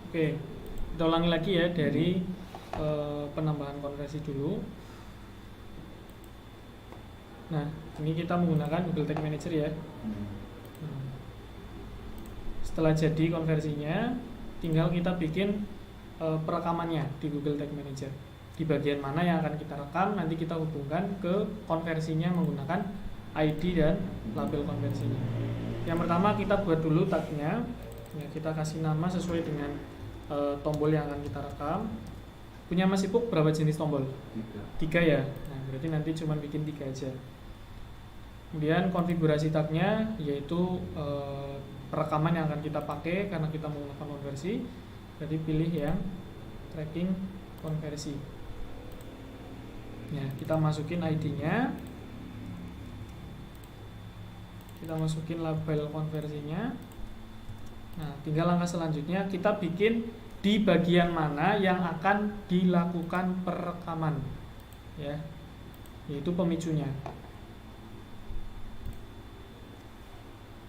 Oke, kita ulangi lagi ya dari penambahan konversi dulu. Nah, ini kita menggunakan Google Tag Manager ya. Setelah jadi konversinya, tinggal kita bikin perekamannya di Google Tag Manager. Di bagian mana yang akan kita rekam, nanti kita hubungkan ke konversinya menggunakan ID dan label konversinya. Yang pertama kita buat dulu tagnya, ya, kita kasih nama sesuai dengan tombol yang akan kita rekam. Punya Mas Ipuk berapa jenis tombol? 3 ya. Nah, berarti nanti cuma bikin 3 aja. Kemudian konfigurasi tagnya yaitu perekaman yang akan kita pakai karena kita menggunakan konversi. Jadi pilih yang tracking konversi. Ya, kita masukin ID-nya. Kita masukin label konversinya. Nah, tinggal langkah selanjutnya kita bikin di bagian mana yang akan dilakukan perekaman, ya, yaitu pemicunya.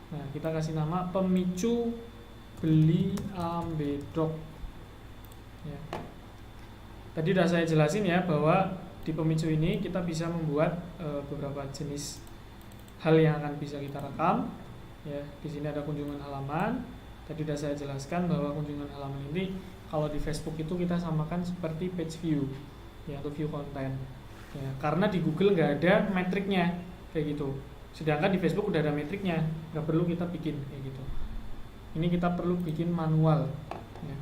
Nah, kita kasih nama pemicu beli ambedok. Ya. Tadi sudah saya jelasin ya bahwa di pemicu ini kita bisa membuat beberapa jenis hal yang akan bisa kita rekam. Ya, di sini ada kunjungan halaman. Tadi sudah saya jelaskan bahwa kunjungan halaman ini kalau di Facebook itu kita samakan seperti page view, ya, atau view content. Ya, karena di Google nggak ada metriknya kayak gitu. Sedangkan di Facebook udah ada metriknya, nggak perlu kita bikin kayak gitu. Ini kita perlu bikin manual, ya,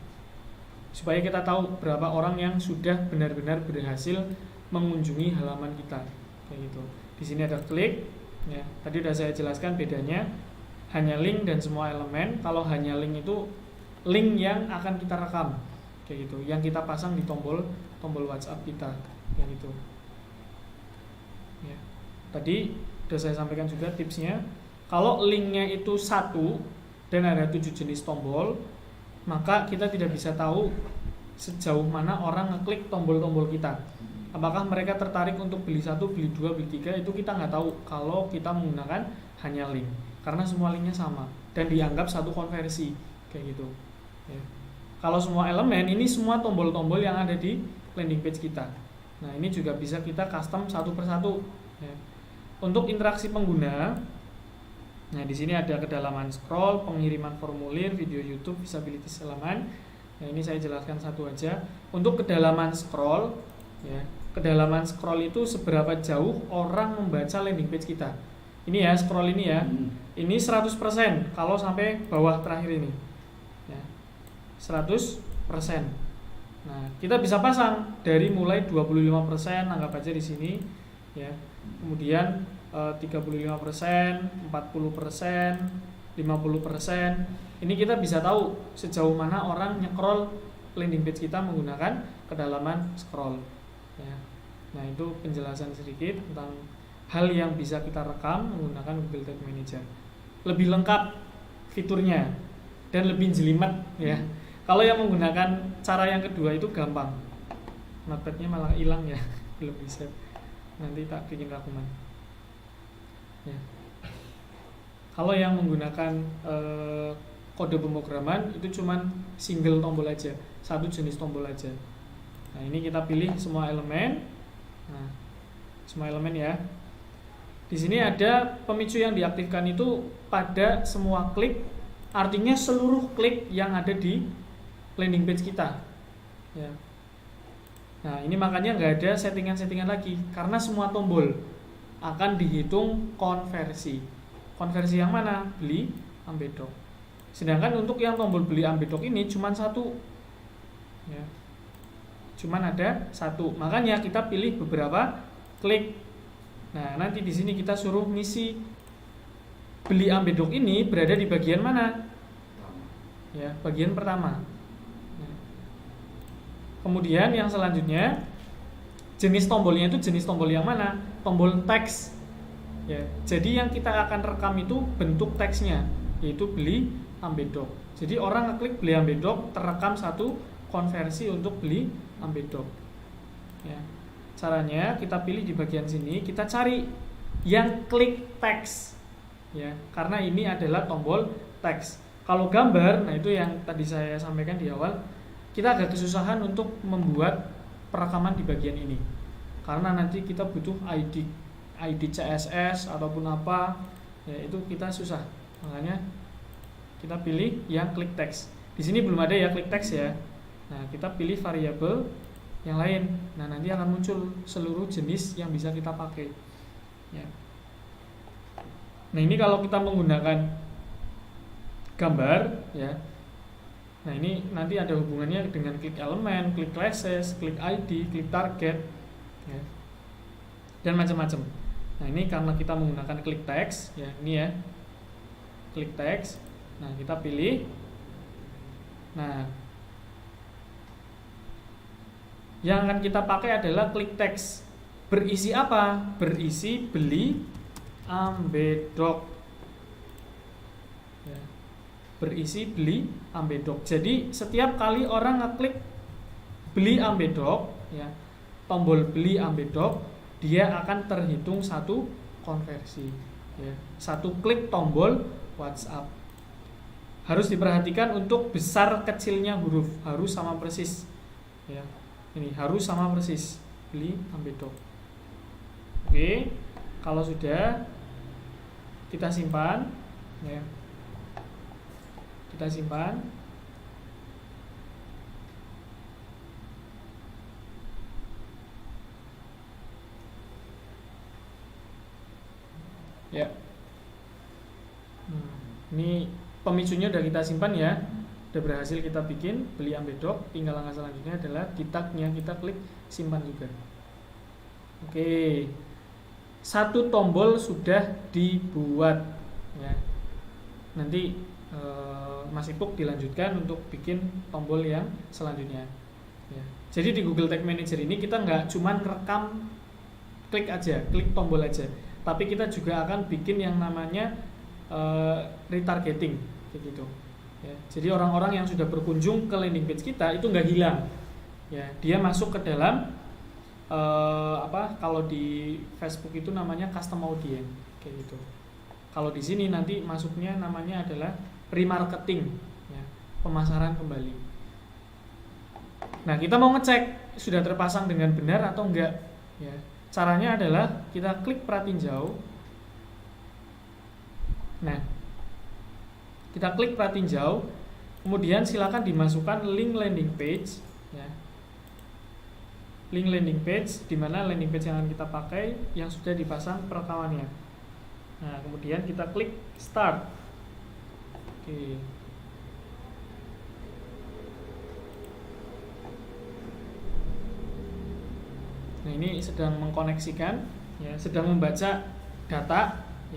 supaya kita tahu berapa orang yang sudah benar-benar berhasil mengunjungi halaman kita kayak gitu. Di sini ada klik, ya. Tadi udah saya jelaskan bedanya. Hanya link dan semua elemen. Kalau hanya link itu link yang akan kita rekam kayak gitu, yang kita pasang di tombol WhatsApp kita kayak gitu. Ya. Tadi sudah saya sampaikan juga tipsnya. Kalau linknya itu 1 dan ada 7 jenis tombol, maka kita tidak bisa tahu sejauh mana orang ngeklik tombol-tombol kita. Apakah mereka tertarik untuk beli 1, beli 2, beli 3, itu kita nggak tahu kalau kita menggunakan hanya link. Karena semua linknya sama dan dianggap satu konversi kayak gitu. Ya. Kalau semua elemen ini semua tombol-tombol yang ada di landing page kita. Nah, ini juga bisa kita custom satu persatu. Ya. Untuk interaksi pengguna, nah di sini ada kedalaman scroll, pengiriman formulir, video YouTube, visibility halaman. Nah, ini saya jelaskan satu aja. Untuk kedalaman scroll, ya, kedalaman scroll itu seberapa jauh orang membaca landing page kita. Ini ya, scroll ini ya. Ini 100% kalau sampai bawah terakhir ini. Ya. 100%. Nah, kita bisa pasang dari mulai 25%, anggap aja di sini, ya. Kemudian 35%, 40%, 50%. Ini kita bisa tahu sejauh mana orang nyekrol landing page kita menggunakan kedalaman scroll. Ya. Nah, itu penjelasan sedikit tentang hal yang bisa kita rekam menggunakan Google Tag Manager. Lebih lengkap fiturnya dan lebih jelimet, ya. Kalau yang menggunakan cara yang kedua itu gampang. Notepadnya malah hilang ya, belum bisa. Nanti tak bikin rangkuman. Ya. Kalau yang menggunakan kode pemrograman itu cuman single tombol aja, satu jenis tombol aja. Nah, ini kita pilih semua elemen. Nah, semua elemen ya. Di sini ada pemicu yang diaktifkan itu pada semua klik, artinya seluruh klik yang ada di landing page kita. Ya. Nah, ini makanya nggak ada settingan-settingan lagi, karena semua tombol akan dihitung konversi. Konversi yang mana? Beli ambedok. Sedangkan untuk yang tombol beli ambedok ini cuma 1. Ya. Cuman ada 1. Makanya kita pilih beberapa klik. Nah, nanti di sini kita suruh ngisi beli ambedok ini berada di bagian mana? Ya, bagian pertama. Nah. Kemudian yang selanjutnya, jenis tombolnya itu jenis tombol yang mana? Tombol teks. Ya, jadi yang kita akan rekam itu bentuk teksnya, yaitu beli ambedok. Jadi orang ngeklik beli ambedok, terekam satu konversi untuk beli ambedok. Ya. Caranya kita pilih di bagian sini, kita cari yang klik teks, ya, karena ini adalah tombol teks. Kalau gambar, nah itu yang tadi saya sampaikan di awal, kita agak kesusahan untuk membuat perekaman di bagian ini. Karena nanti kita butuh ID CSS ataupun apa, ya itu kita susah. Makanya kita pilih yang klik text. Di sini belum ada ya klik text ya. Nah, kita pilih variabel yang lain. Nah, nanti akan muncul seluruh jenis yang bisa kita pakai. Ya. Nah, ini kalau kita menggunakan gambar ya. Nah, ini nanti ada hubungannya dengan klik elemen, klik classes, klik ID, klik target ya. Dan macam-macam. Nah, ini karena kita menggunakan klik text ya, ini ya. Klik text. Nah, kita pilih. Nah, yang akan kita pakai adalah klik text. Berisi apa? Berisi beli ambedok. Ya. Berisi beli ambedok. Jadi setiap kali orang ngeklik beli ambedok, ya, tombol beli ambedok, dia akan terhitung satu konversi. Ya. Satu klik tombol WhatsApp. Harus diperhatikan untuk besar kecilnya huruf harus sama persis. Ya. Ini harus sama persis beli ambedok. Oke, kalau sudah kita simpan ya. Kita simpan. Ya. Ini pemicunya udah kita simpan ya. Udah berhasil kita bikin beli ambedok. Tinggal langkah selanjutnya adalah di tagnya kita klik simpan juga. Oke. Satu tombol sudah dibuat ya. Nanti Mas Ipuk dilanjutkan untuk bikin tombol yang selanjutnya ya. Jadi di Google Tag Manager ini kita nggak cuman rekam klik aja, klik tombol aja, tapi kita juga akan bikin yang namanya retargeting kayak gitu ya. Jadi orang-orang yang sudah berkunjung ke landing page kita itu nggak hilang ya, dia masuk ke dalam kalau di Facebook itu namanya custom audience kayak gitu. Kalau di sini nanti masuknya namanya adalah remarketing ya, pemasaran kembali. Nah, kita mau ngecek sudah terpasang dengan benar atau enggak ya. Caranya adalah kita klik pratinjau. Nah, kita klik pratinjau, kemudian silakan dimasukkan link landing page ya. Link landing page, di mana landing page yang akan kita pakai yang sudah dipasang perekamannya. Nah, kemudian kita klik start. Oke. Nah, ini sedang mengkoneksikan ya, sedang membaca data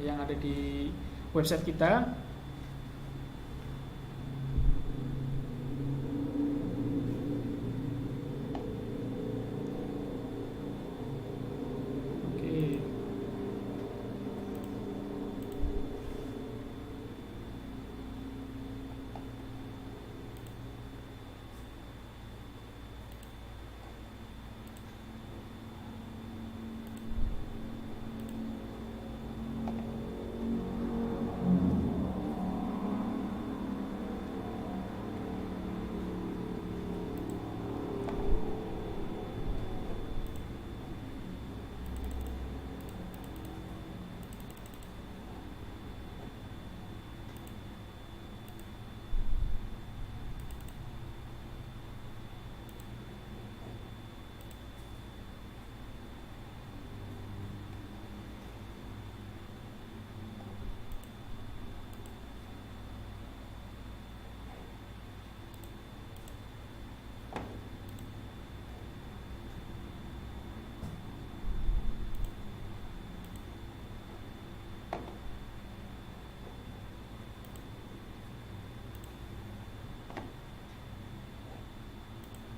yang ada di website kita.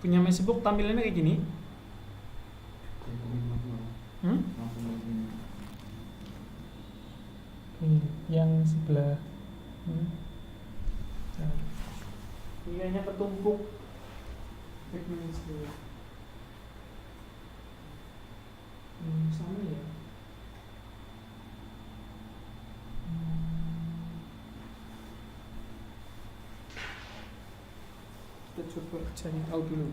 Punya Facebook tampilannya kayak gini. Yang sebelah nilainya ketumpuk. Sama ya. coba cari tahu dulu.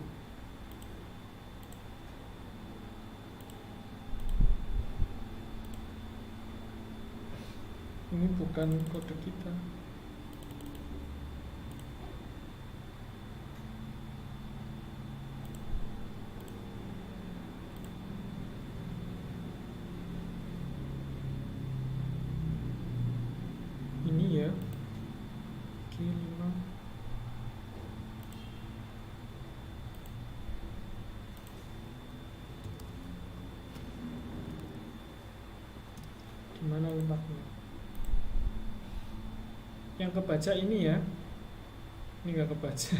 Ini bukan kode kita. Ini ya. G5. Gimana letaknya? Yang kebaca ini ya. Ini nggak kebaca.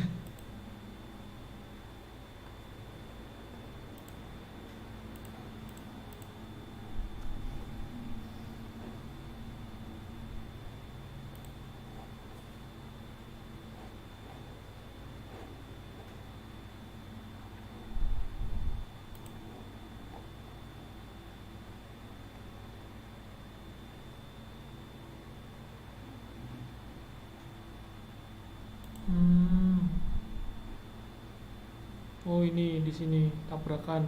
Oh ini di sini tabrakan.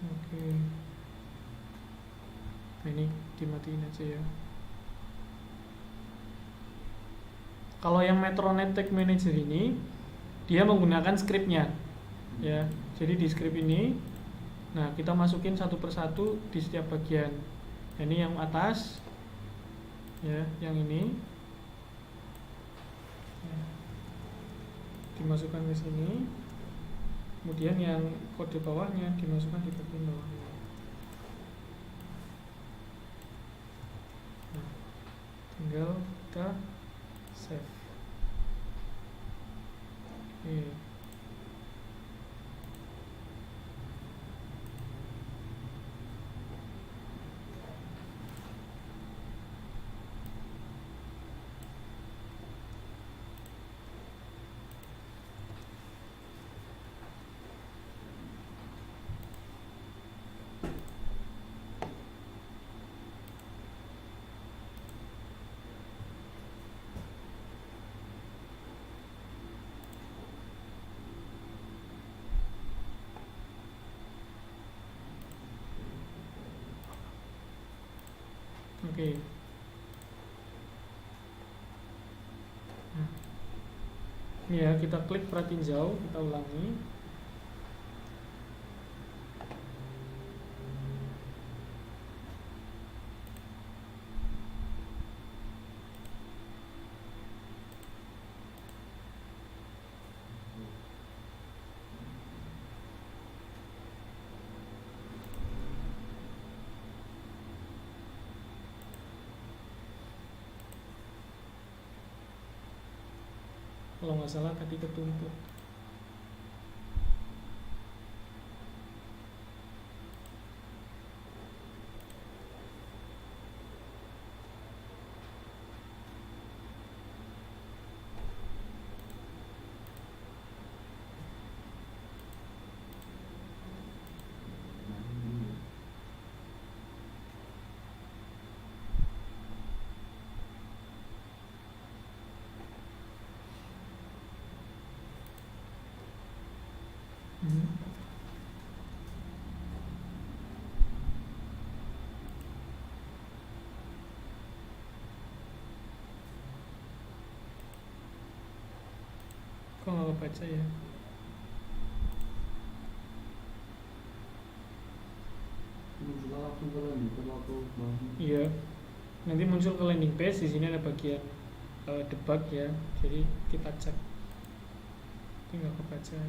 Oke. Nah, ini dimatiin aja ya. Kalau yang Metronet Tag Manager ini dia menggunakan scriptnya ya. Jadi di script ini, nah kita masukin satu persatu di setiap bagian. Nah, ini yang atas ya, yang ini dimasukkan ke sini, kemudian yang kode bawahnya dimasukkan di bagian bawahnya. Nah, tinggal kita save. Oke. Oke. Nah, ini ya, kita klik pratinjau, kita ulangi. Kalau nggak salah tadi ketumpuk. Kok nggak kebaca ya? Iya, nanti muncul ke landing page. Di sini ada bagian debug ya, jadi kita cek. Ini nggak kebaca.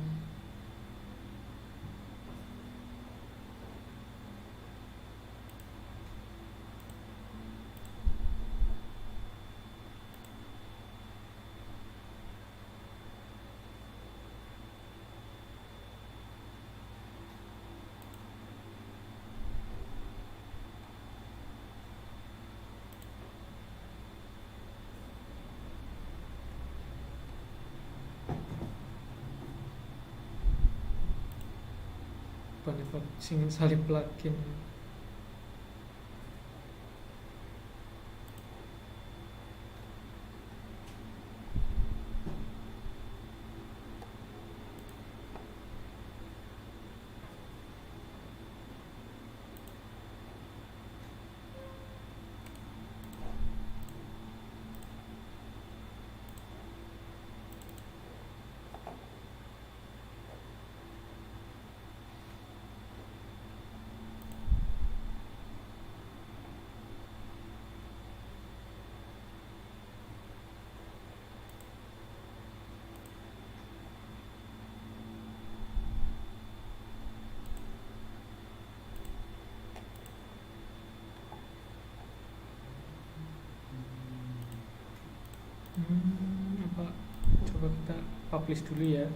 Banyak sing salib plugin. publish dulu ya.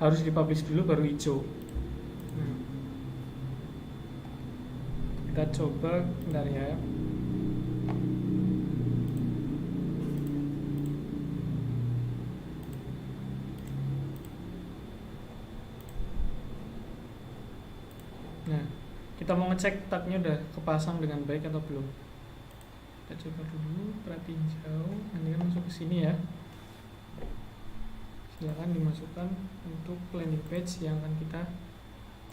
Harus dipublish dulu baru hijau. Kita coba bentar ya. Nah, kita mau ngecek tagnya udah kepasang dengan baik atau belum. Kita coba dulu, perhatiin jauh. Nanti kan masuk ke sini ya. Silakan dimasukkan untuk landing page yang akan kita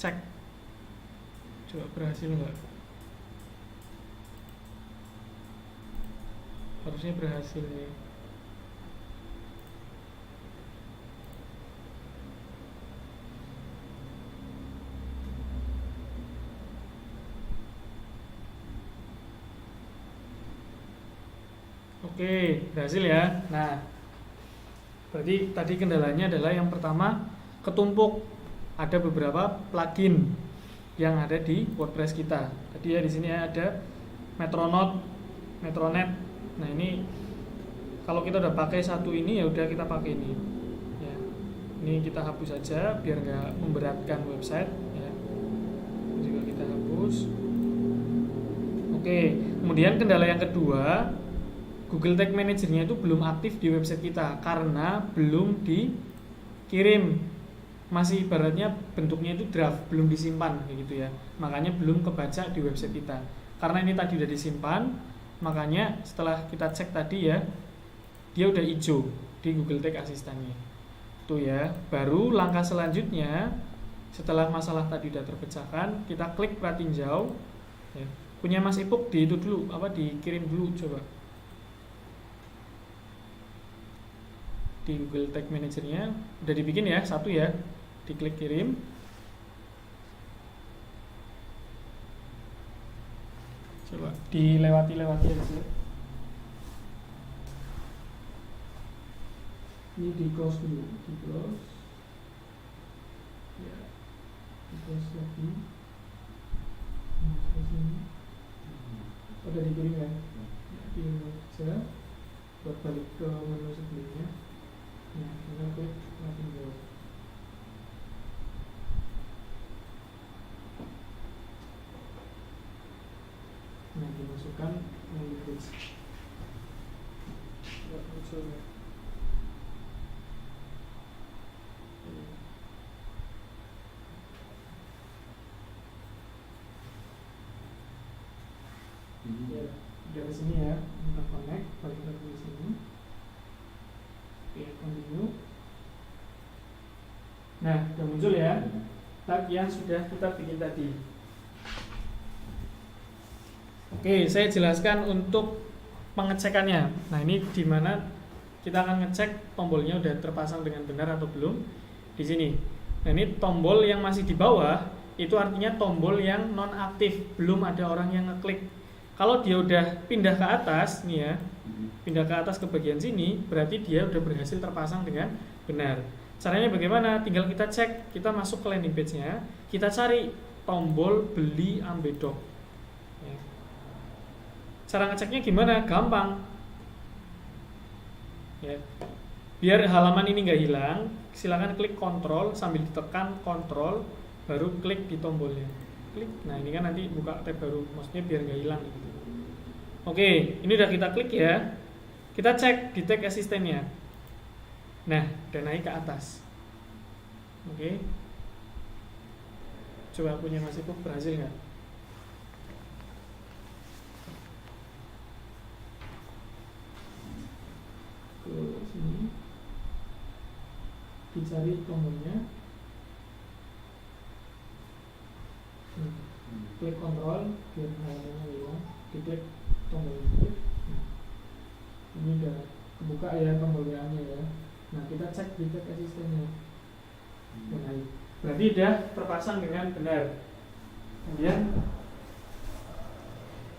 cek. Coba berhasil nggak? Harusnya berhasil ya. Oke, berhasil ya. Nah, berarti tadi kendalanya adalah yang pertama ketumpuk, ada beberapa plugin yang ada di WordPress kita. Tadi ya di sini ada Metronet. Nah ini kalau kita udah pakai satu ini ya udah kita pakai ini. Ya, ini kita hapus saja biar nggak memberatkan website. Ya, ini juga kita hapus. Oke, kemudian kendala yang kedua, Google Tag Manager-nya itu belum aktif di website kita karena belum dikirim, masih ibaratnya bentuknya itu draft, belum disimpan kayak gitu ya, makanya belum kebaca di website kita. Karena ini tadi udah disimpan, makanya setelah kita cek tadi ya, dia udah hijau di Google Tag asistannya tuh ya. Baru langkah selanjutnya setelah masalah tadi udah terpecahkan, kita klik perhatiin jauh ya. Punya Mas Ipuk di itu dulu, dikirim dulu coba di Google Tag Manager-nya udah dibikin ya, satu ya, diklik kirim. Coba dilewati aja. Ini di close dulu, di close ya, di close lagi. Nah, sini udah dikirim ya, kirim aja buat balik ke menu sebelumnya. Nah, kita klik langsung jauh. Nah, dimasukkan landing page. Nggak muncul ya. Ya, dari sini ya, kita connect, balik lagi ke sini. Oke, continue. Nah, udah muncul ya tag yang sudah kita bikin tadi. Oke, saya jelaskan untuk pengecekannya. Nah, ini di mana kita akan ngecek tombolnya udah terpasang dengan benar atau belum di sini. Nah, ini tombol yang masih di bawah itu artinya tombol yang non aktif, belum ada orang yang ngeklik. Kalau dia udah pindah ke atas nih ya, pindah ke atas ke bagian sini, berarti dia udah berhasil terpasang dengan benar. Caranya bagaimana? Tinggal kita cek, kita masuk ke landing page-nya, kita cari tombol beli Ambedok. Ya. Cara ngeceknya gimana? Gampang. Ya. Biar halaman ini nggak hilang, silakan klik kontrol sambil ditekan kontrol, baru klik di tombolnya. Klik. Nah ini kan nanti buka tab baru, maksudnya biar nggak hilang gitu. Oke, ini udah kita klik ya. Kita cek di tag asistennya. Nah, udah naik ke atas. Oke. Coba punya Mas Ipuk berhasil nggak? Ke sini. Dicari tombolnya. Klik kontrol biar halamannya hilang. Diklik tombolnya. Ini udah kebuka ya tombol WA-nya ya. Nah, kita cek di tag asistennya. Dan naik. berarti udah terpasang dengan benar. Kemudian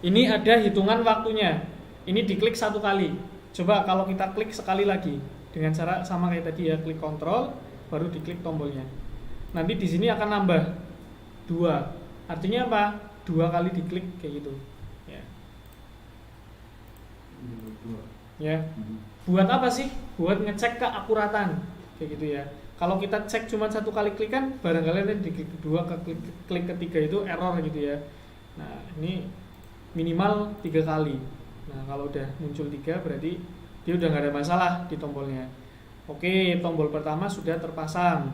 ini ada hitungan waktunya. Ini diklik 1 kali. Coba kalau kita klik sekali lagi dengan cara sama kayak tadi ya, klik kontrol baru diklik tombolnya. Nanti di sini akan nambah 2. Artinya apa? 2 kali diklik kayak gitu. Ya. Ya. Buat apa sih? Buat ngecek keakuratan kayak gitu ya. Kalau kita cek cuma 1 kali klik kan barangkali nanti di klik kedua ke klik ketiga itu error gitu ya. Nah, ini minimal 3 kali. Nah, kalau udah muncul 3 berarti dia udah nggak ada masalah di tombolnya. Oke, tombol pertama sudah terpasang.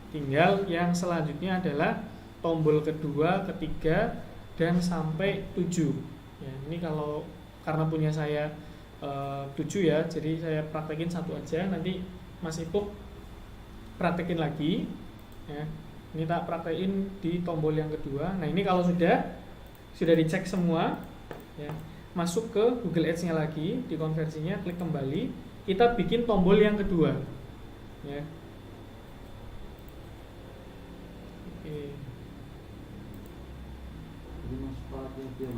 Tinggal yang selanjutnya adalah tombol kedua, ketiga, dan sampai 7. Ya, ini kalau karena punya saya 7 ya, jadi saya praktekin 1 aja. Nanti Mas Ipuk praktekin lagi ya. Ini tak praktekin di tombol yang kedua. Nah, ini kalau sudah dicek semua ya, masuk ke Google Ads-nya lagi, di konversinya klik kembali, kita bikin tombol yang kedua ya. Oke. Jadi masuk ke alat lagi ya?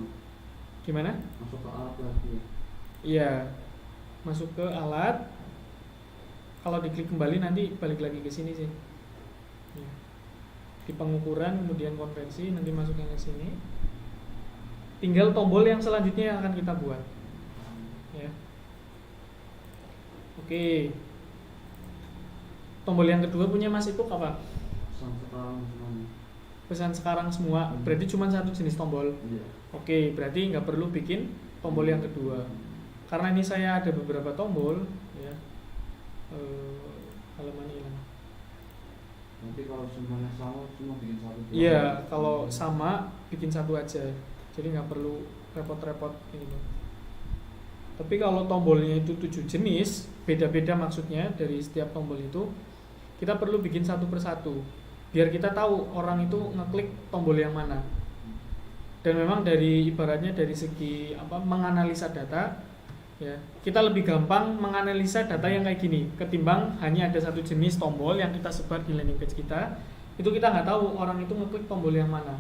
Gimana? Masuk ke alat lagi. Iya. Masuk ke alat. Kalau diklik kembali nanti balik lagi ke sini sih. Ya. Di pengukuran kemudian konversi nanti masuknya ke sini. Tinggal tombol yang selanjutnya yang akan kita buat. Ya. Oke. Tombol yang kedua punya Mas Ipuk apa? Pesan sekarang semuanya. Pesan sekarang semua. Berarti cuma 1 jenis tombol. Iya. Oke, berarti nggak perlu bikin tombol yang kedua. Karena ini saya ada beberapa tombol ya. Halaman hilang. Nanti kalau semuanya sama cuma bikin 1. Iya, kalau sama bikin 1 aja. Jadi nggak perlu repot-repot ini. Tapi kalau tombolnya itu 7 jenis, beda-beda maksudnya dari setiap tombol itu, kita perlu bikin 1 persatu. Biar kita tahu orang itu ngeklik tombol yang mana. Dan memang dari ibaratnya dari segi menganalisa data ya, kita lebih gampang menganalisa data yang kayak gini ketimbang hanya ada 1 jenis tombol yang kita sebar di landing page kita. Itu kita nggak tahu orang itu ngeklik tombol yang mana.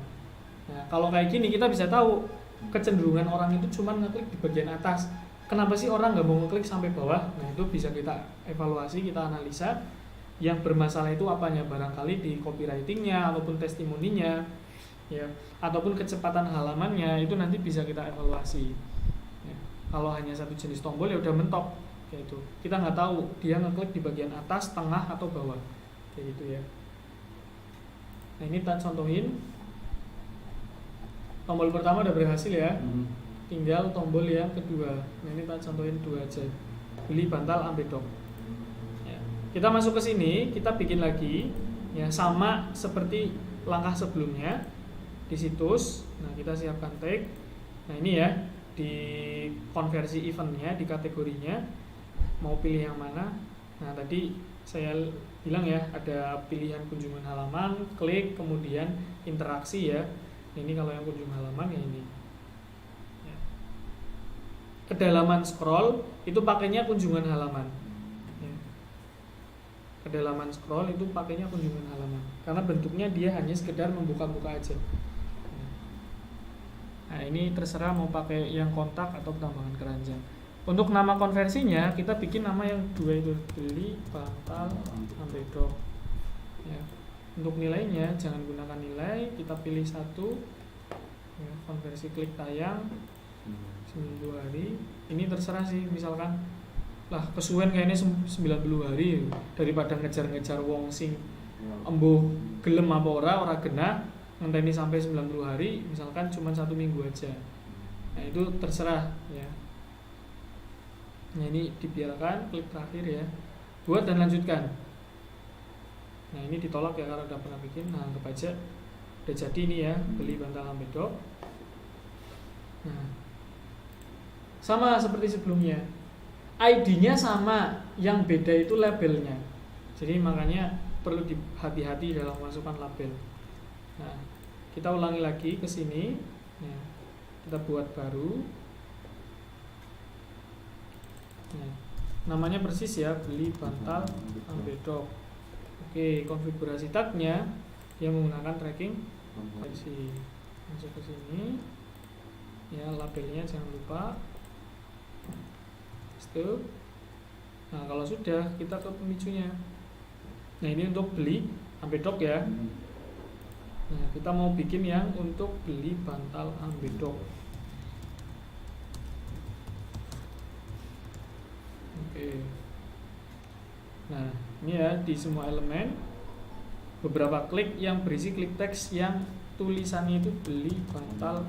Nah, kalau kayak gini kita bisa tahu kecenderungan orang itu cuma ngeklik di bagian atas. Kenapa sih orang nggak mau ngeklik sampai bawah? Nah, itu bisa kita evaluasi, kita analisa yang bermasalah itu apanya, barangkali di copywritingnya ataupun testimoninya ya, ataupun kecepatan halamannya, itu nanti bisa kita evaluasi ya. Kalau hanya 1 jenis tombol ya udah mentok kayak itu, kita nggak tahu dia ngeklik di bagian atas, tengah atau bawah kayak gitu ya. Nah, ini tak contohin. Tombol pertama udah berhasil ya. Tinggal tombol yang kedua. Nah, ini tak contohin 2 aja. Beli bantal ambedok. Ya. Kita masuk ke sini, kita bikin lagi ya, sama seperti langkah sebelumnya di situs. Nah, kita siapkan tag. Nah, ini ya, di konversi eventnya, di kategorinya mau pilih yang mana. Nah, tadi saya bilang ya, ada pilihan kunjungan halaman, klik, kemudian interaksi ya. Ini kalau yang kunjungan halaman ya ini ya. Kedalaman scroll itu pakainya kunjungan halaman ya. Kedalaman scroll itu pakainya kunjungan halaman karena bentuknya dia hanya sekedar membuka-buka aja. Nah, ini terserah mau pakai yang kontak atau tambahan keranjang. Untuk nama konversinya kita bikin nama yang 2 itu, beli bantal ambedok ya. Untuk nilainya jangan gunakan nilai, kita pilih 1 ya, konversi klik tayang seminggu hari. Ini terserah sih, misalkan lah kesuwen kayaknya 90 hari daripada ngejar-ngejar wong sing embuh gelem apa ora genah ngenteni sampai 90 hari, misalkan cuma 1 minggu aja. Nah, itu terserah ya. Nah, ini dibiarkan, klik terakhir ya, buat dan lanjutkan. Nah, ini ditolak ya karena udah pernah bikin. Nah, anggap aja udah jadi ini ya, beli bantal ambedok. Nah, sama seperti sebelumnya, ID-nya sama, yang beda itu labelnya. Jadi makanya perlu hati-hati dalam memasukkan label. Nah, kita ulangi lagi ke sini. Nah, kita buat baru. Nah, namanya persis ya, beli bantal ambedok. Oke, konfigurasi tagnya Dia menggunakan tracking konversi. Masuk ke sini. Ya, labelnya jangan lupa. Stop. Nah, kalau sudah kita ke pemicunya. Nah, ini untuk beli ambedok ya. Nah, kita mau bikin yang untuk beli bantal ambedok. Oke. Nah, ini ya di semua elemen beberapa klik yang berisi klik teks yang tulisannya itu beli bantal.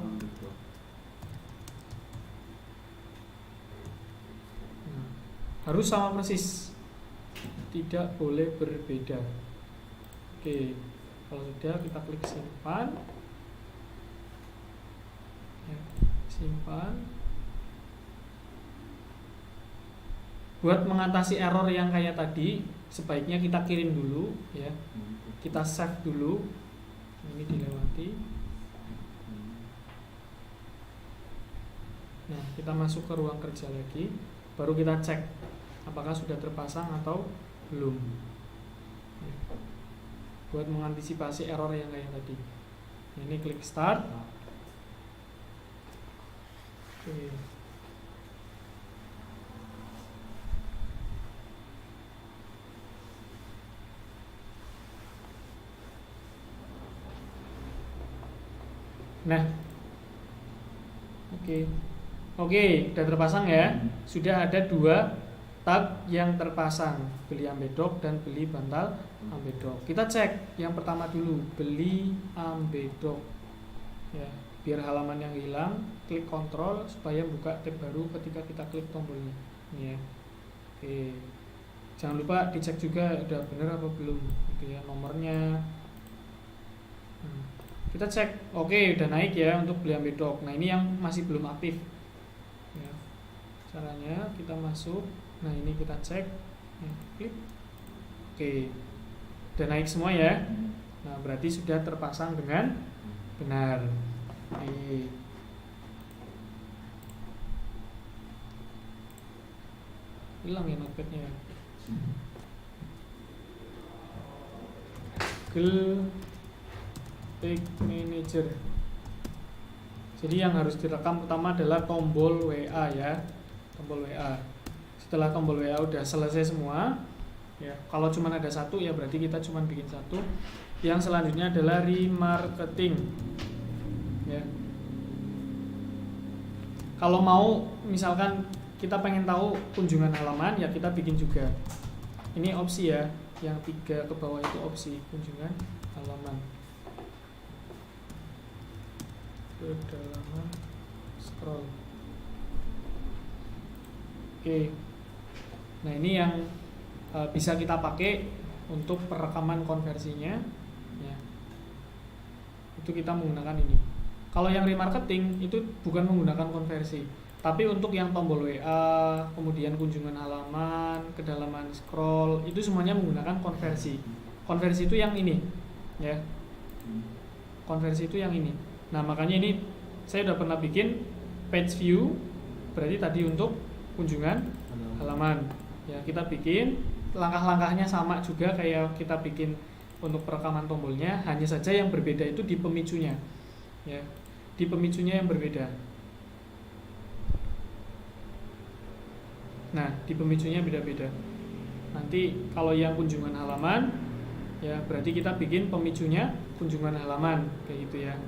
Nah, harus sama persis, tidak boleh berbeda. Oke. Kalau sudah kita klik simpan, ya, simpan. Buat mengatasi error yang kayak tadi, sebaiknya kita kirim dulu, ya. Kita save dulu. Ini dilewati. Nah, kita masuk ke ruang kerja lagi, baru kita cek apakah sudah terpasang atau belum. Buat mengantisipasi error yang kayak tadi. Ini klik start. Oke. Nah, oke, udah terpasang ya. Sudah ada 2 tab yang terpasang, beli ambedok dan beli bantal ambedok. Kita cek yang pertama dulu, beli ambedok. Ya, biar halaman yang hilang, klik kontrol supaya buka tab baru ketika kita klik tombolnya. Ini ya. Oke. Jangan lupa dicek juga udah bener apa belum, gitu ya, nomornya. Kita cek, oke, udah naik ya untuk beli ambedok. Nah, ini yang masih belum aktif. Ya. Caranya kita masuk. Nah, ini kita cek, klik, oke, udah naik semua ya. Nah, berarti sudah terpasang dengan benar. Oke. Hilang ya notepadnya. Google Tag Manager. Jadi yang harus direkam pertama adalah tombol WA ya, tombol WA. Setelah tombol WA udah selesai semua, ya. Kalau cuma ada satu ya berarti kita cuma bikin satu. Yang selanjutnya adalah remarketing. Ya. Kalau mau misalkan kita pengen tahu kunjungan halaman ya kita bikin juga. Ini opsi ya, yang 3 ke bawah itu opsi kunjungan halaman. Kedalaman scroll. Oke. Nah, ini yang bisa kita pakai untuk perekaman konversinya ya. Itu kita menggunakan ini. Kalau yang remarketing itu bukan menggunakan konversi, tapi untuk yang tombol WA, kemudian kunjungan halaman, kedalaman scroll, itu semuanya menggunakan konversi. Konversi itu yang ini ya. Konversi itu yang ini. Nah, makanya ini saya udah pernah bikin page view, berarti tadi untuk kunjungan halaman. Ya, kita bikin langkah-langkahnya sama juga kayak kita bikin untuk perekaman tombolnya, hanya saja yang berbeda itu di pemicunya. Ya, di pemicunya yang berbeda. Nah, di pemicunya beda-beda. Nanti kalau yang kunjungan halaman, ya berarti kita bikin pemicunya kunjungan halaman kayak gitu ya.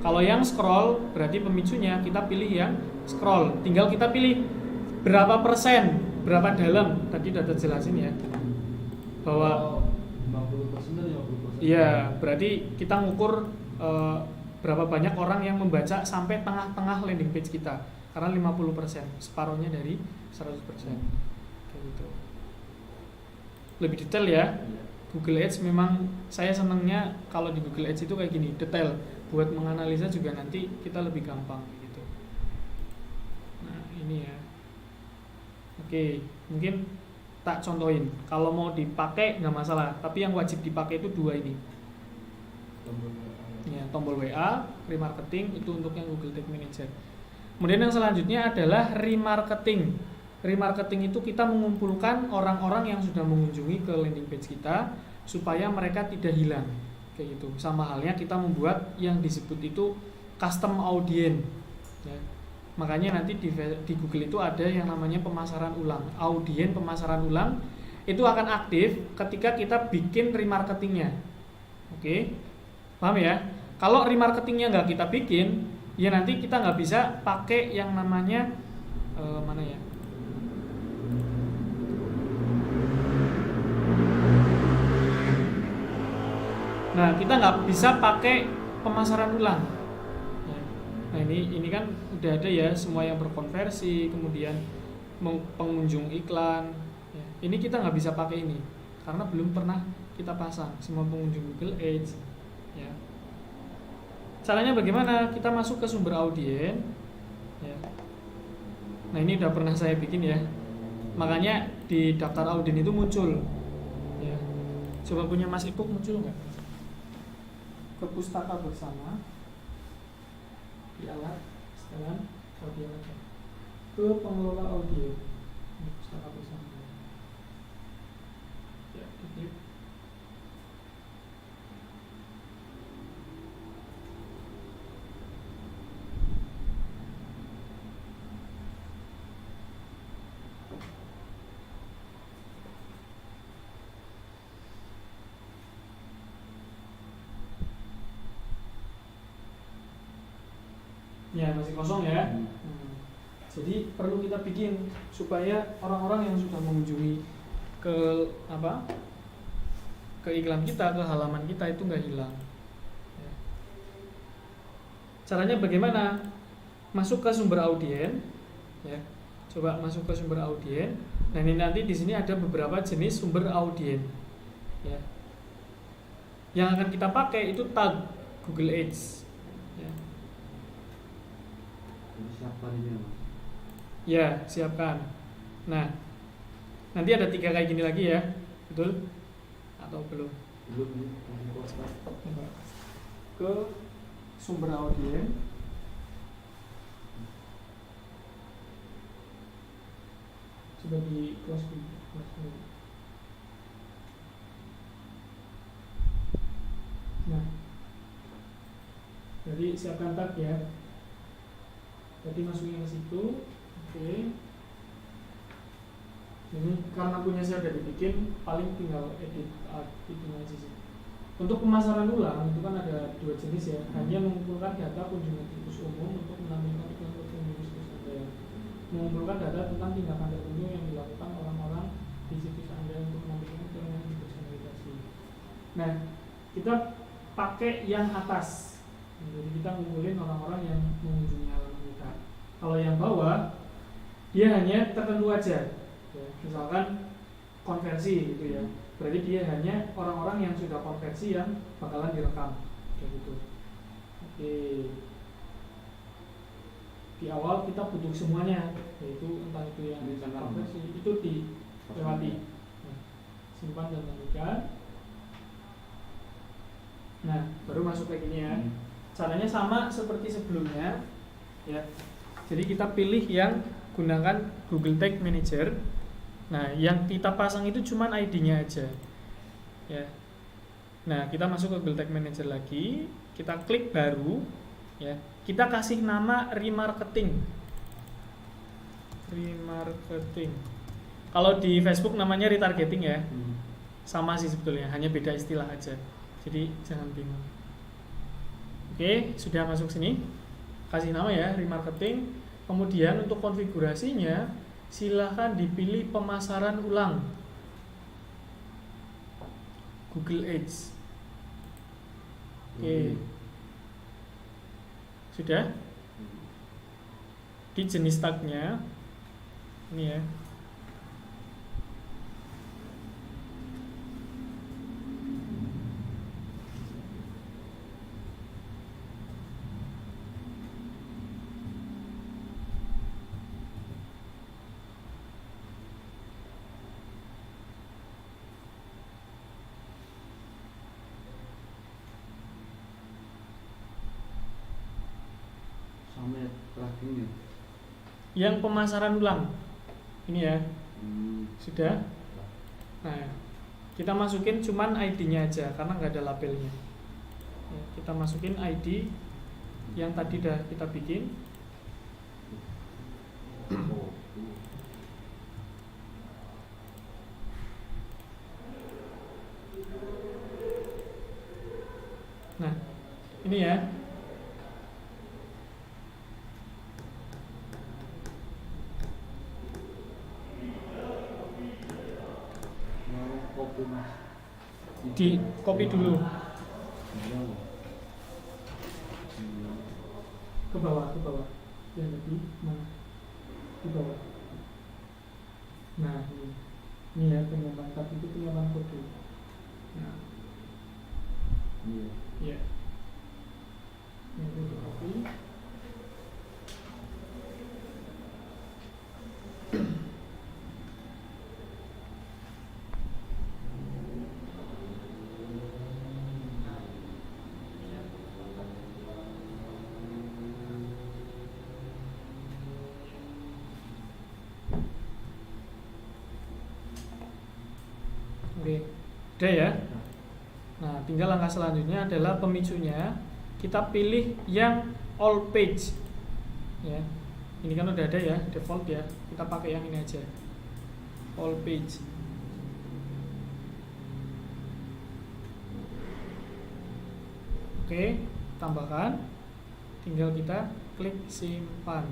Kalau yang scroll, berarti pemicunya kita pilih yang scroll. Tinggal kita pilih berapa persen, berapa dalam. Tadi udah terjelasin ya. Bahwa 50% dan 50%. iya, berarti kita ngukur berapa banyak orang yang membaca sampai tengah-tengah landing page kita. Karena 50%, separuhnya dari 100%. Kayak gitu. Lebih detail ya. Google Ads memang saya senangnya kalau di Google Ads itu kayak gini, detail. Buat menganalisa juga nanti kita lebih gampang gitu. Nah, ini ya. Oke, mungkin tak contohin. Kalau mau dipakai nggak masalah, tapi yang wajib dipakai itu 2 ini. Ya, tombol WA, remarketing itu untuk yang Google Tag Manager. Kemudian yang selanjutnya adalah remarketing. Remarketing itu kita mengumpulkan orang-orang yang sudah mengunjungi ke landing page kita, supaya mereka tidak hilang kayak gitu. Sama halnya kita membuat yang disebut itu custom audience ya. Makanya nanti di Google itu ada yang namanya pemasaran ulang. Audiens pemasaran ulang itu akan aktif ketika kita bikin remarketingnya. Oke, paham ya? Kalau remarketingnya nggak kita bikin, ya nanti kita nggak bisa pakai yang namanya mana ya? Nah, kita nggak bisa pakai pemasaran ulang. Nah, ini kan udah ada ya semua yang berkonversi, kemudian pengunjung iklan. Ya, ini kita nggak bisa pakai ini karena belum pernah kita pasang semua pengunjung Google Ads. Ya. Caranya bagaimana? Kita masuk ke sumber audiens. Ya. Nah, ini udah pernah saya bikin ya. Makanya di daftar audiens itu muncul. Ya. Coba punya Mas Ipuk muncul nggak? Ke pustaka bersama. Di alat setelan audio aja ke pengelola audio pustaka bersama ya, diklik. Ya, masih kosong ya. Jadi perlu kita bikin supaya orang-orang yang sudah mengunjungi ke ke iklan kita, ke halaman kita itu nggak hilang. Ya. Caranya bagaimana? Masuk ke sumber audiens, ya. Coba masuk ke sumber audiens. Nah, ini nanti di sini ada beberapa jenis sumber audiens, ya. Yang akan kita pakai itu tag Google Ads. Ya. Siapkan ini Mas. Ya, siapkan. Nah, nanti ada 3 kayak gini lagi ya, betul? Atau belum? Belum nih, masih Ke sumber audiens. Coba di close dulu. Nah, jadi siapkan tag ya. Jadi masukin ke situ. Oke. Ini karena punya saya udah dibikin, paling tinggal edit itu aja sih. Untuk pemasaran ulang itu kan ada 2 jenis ya. Hanya mengumpulkan data kunjungan situs umum untuk menampilkan iklan kunjungan situs Anda. Mengumpulkan data tentang tindakan tertentu yang dilakukan orang-orang di situs Anda untuk menampilkan iklan yang dipersonalisasi. Nah, kita pakai yang atas. Jadi kita ngumpulin orang-orang yang mengunjungi halaman kita. Kalau yang bawah dia hanya tertentu aja, ya, misalkan konversi gitu ya. Berarti dia hanya orang-orang yang sudah konversi yang bakalan direkam, kayak gitu. Oke. Di awal kita butuh semuanya, yaitu entah itu yang konversi itu dilewati. Nah, simpan dan lanjutkan. Nah, baru masuk kayak gini ya. Caranya sama seperti sebelumnya, ya. Jadi kita pilih yang gunakan Google Tag Manager. Nah, yang kita pasang itu cuman ID-nya aja. Ya. Nah, kita masuk ke Google Tag Manager lagi, kita klik baru, ya. Kita kasih nama remarketing. Remarketing. Kalau di Facebook namanya retargeting ya. Sama sih sebetulnya, hanya beda istilah aja. Jadi jangan bingung. Oke, sudah masuk sini. Kasih nama ya, remarketing. Kemudian untuk konfigurasinya silahkan dipilih pemasaran ulang Google Ads. Oke. Sudah? Di jenis tagnya ini ya. Sama tracking ya. Yang pemasaran ulang ini ya. Sudah. Nah, Kita masukin cuman ID-nya aja karena nggak ada labelnya. Ya, kita masukin ID yang tadi udah kita bikin. Nah, ini ya. Kopi mas. Di copy dulu ke bawah yang lebih mana di bawah. Nah, ini ya penyampaian tadi itu penyampaian kode. Nah, iya, ini di copy. Oke, udah ya. Nah, tinggal langkah selanjutnya adalah pemicunya. Kita pilih yang all page. Ya, ini kan udah ada ya, default ya. Kita pakai yang ini aja, all page. Oke, tambahkan. Tinggal kita klik simpan.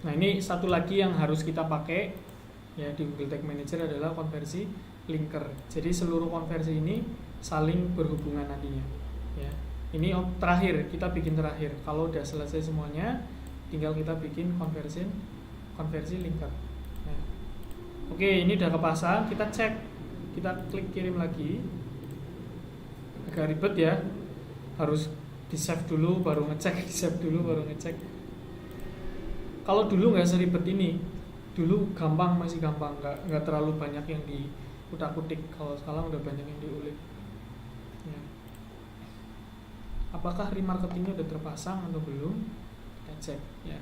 Nah, ini satu lagi yang harus kita pakai ya di Google Tag Manager adalah konversi linker. Jadi seluruh konversi ini saling berhubungan nantinya. Ya, ini terakhir, kita bikin terakhir. Kalau udah selesai semuanya, tinggal kita bikin konversi linker. Nah, oke, ini udah kepasang. Kita cek, kita klik kirim lagi. Agak ribet ya, harus di save dulu baru ngecek, di save dulu baru ngecek. Kalau dulu nggak seribet ini, dulu gampang, masih gampang, nggak terlalu banyak yang diutak-utik. Kalau sekarang udah banyak yang diulik. Ya. Apakah remarketingnya udah terpasang atau belum? Kita cek ya.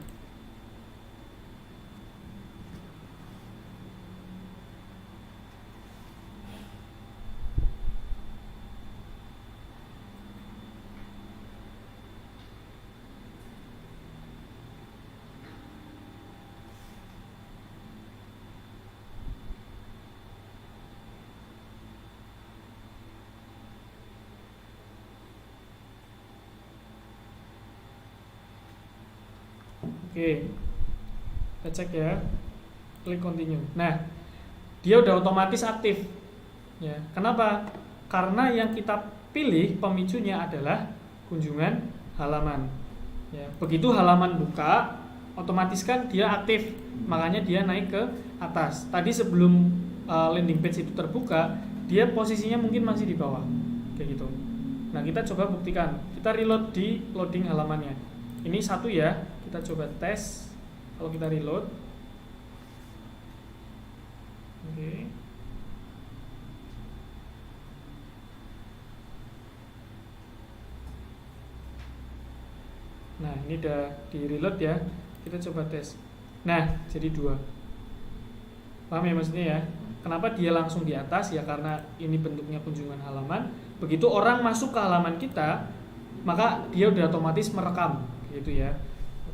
Oke, kita cek ya, klik continue. Nah, dia udah otomatis aktif. Ya, kenapa? Karena yang kita pilih pemicunya adalah kunjungan halaman. Ya, begitu halaman buka, otomatis kan dia aktif, makanya dia naik ke atas. Tadi sebelum landing page itu terbuka, dia posisinya mungkin masih di bawah, kayak gitu. Nah, kita coba buktikan. Kita reload di loading halamannya. Ini satu ya. Kita coba tes kalau kita reload. Oke. Nah, ini udah di reload ya. Kita coba tes. Nah, jadi 2. Paham ya maksudnya ya? Kenapa dia langsung di atas? Ya karena ini bentuknya kunjungan halaman. Begitu orang masuk ke halaman kita, maka dia udah otomatis merekam gitu ya.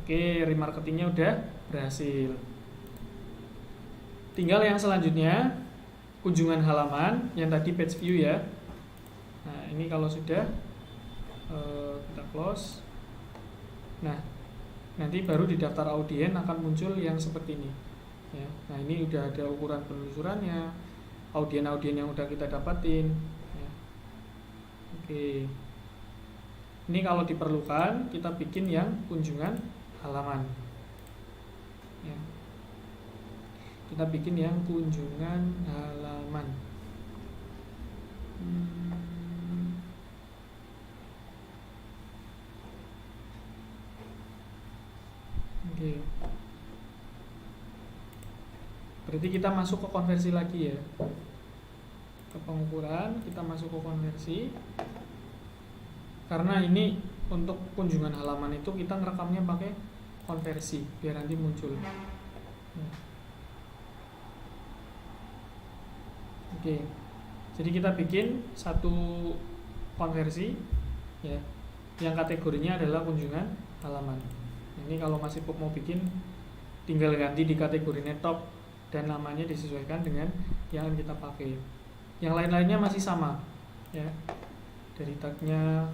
Oke, remarketingnya udah berhasil. Tinggal yang selanjutnya kunjungan halaman yang tadi page view ya. Nah, ini kalau sudah kita close. Nah, nanti baru di daftar audien akan muncul yang seperti ini ya. Nah, ini udah ada ukuran penelusurannya, audien-audien yang udah kita dapatin ya. Oke, ini kalau diperlukan kita bikin yang kunjungan halaman ya. Kita bikin yang kunjungan halaman. Oke. Berarti kita masuk ke konversi lagi ya. Ke pengukuran, kita masuk ke konversi. Karena ini untuk kunjungan halaman itu kita ngerekamnya pakai konversi biar nanti muncul. Oke. Jadi kita bikin satu konversi ya, yang kategorinya adalah kunjungan halaman. Ini kalau masih mau bikin, tinggal ganti di kategorinya top dan namanya disesuaikan dengan yang kita pakai. Yang lain-lainnya masih sama ya, dari tagnya.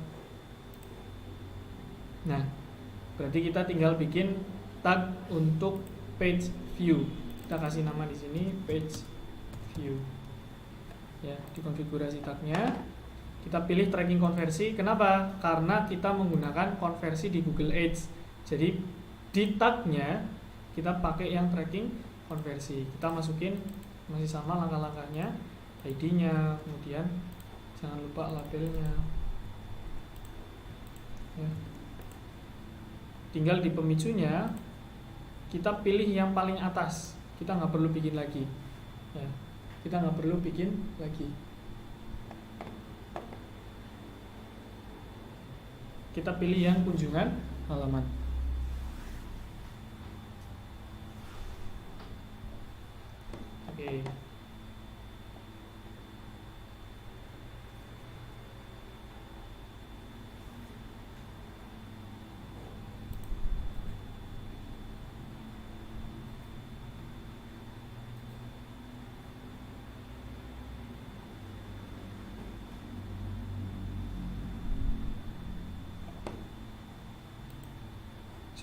Nah, berarti kita tinggal bikin tag untuk page view. Kita kasih nama di sini page view. Ya, dikonfigurasi tagnya. Kita pilih tracking konversi. Kenapa? Karena kita menggunakan konversi di Google Ads. Jadi di tagnya kita pakai yang tracking konversi. Kita masukin masih sama langkah-langkahnya, ID-nya, kemudian jangan lupa labelnya. Ya. Tinggal di pemicunya kita pilih yang paling atas. Kita nggak perlu bikin lagi. Ya, kita nggak perlu bikin lagi. Kita pilih yang kunjungan halaman. Oke.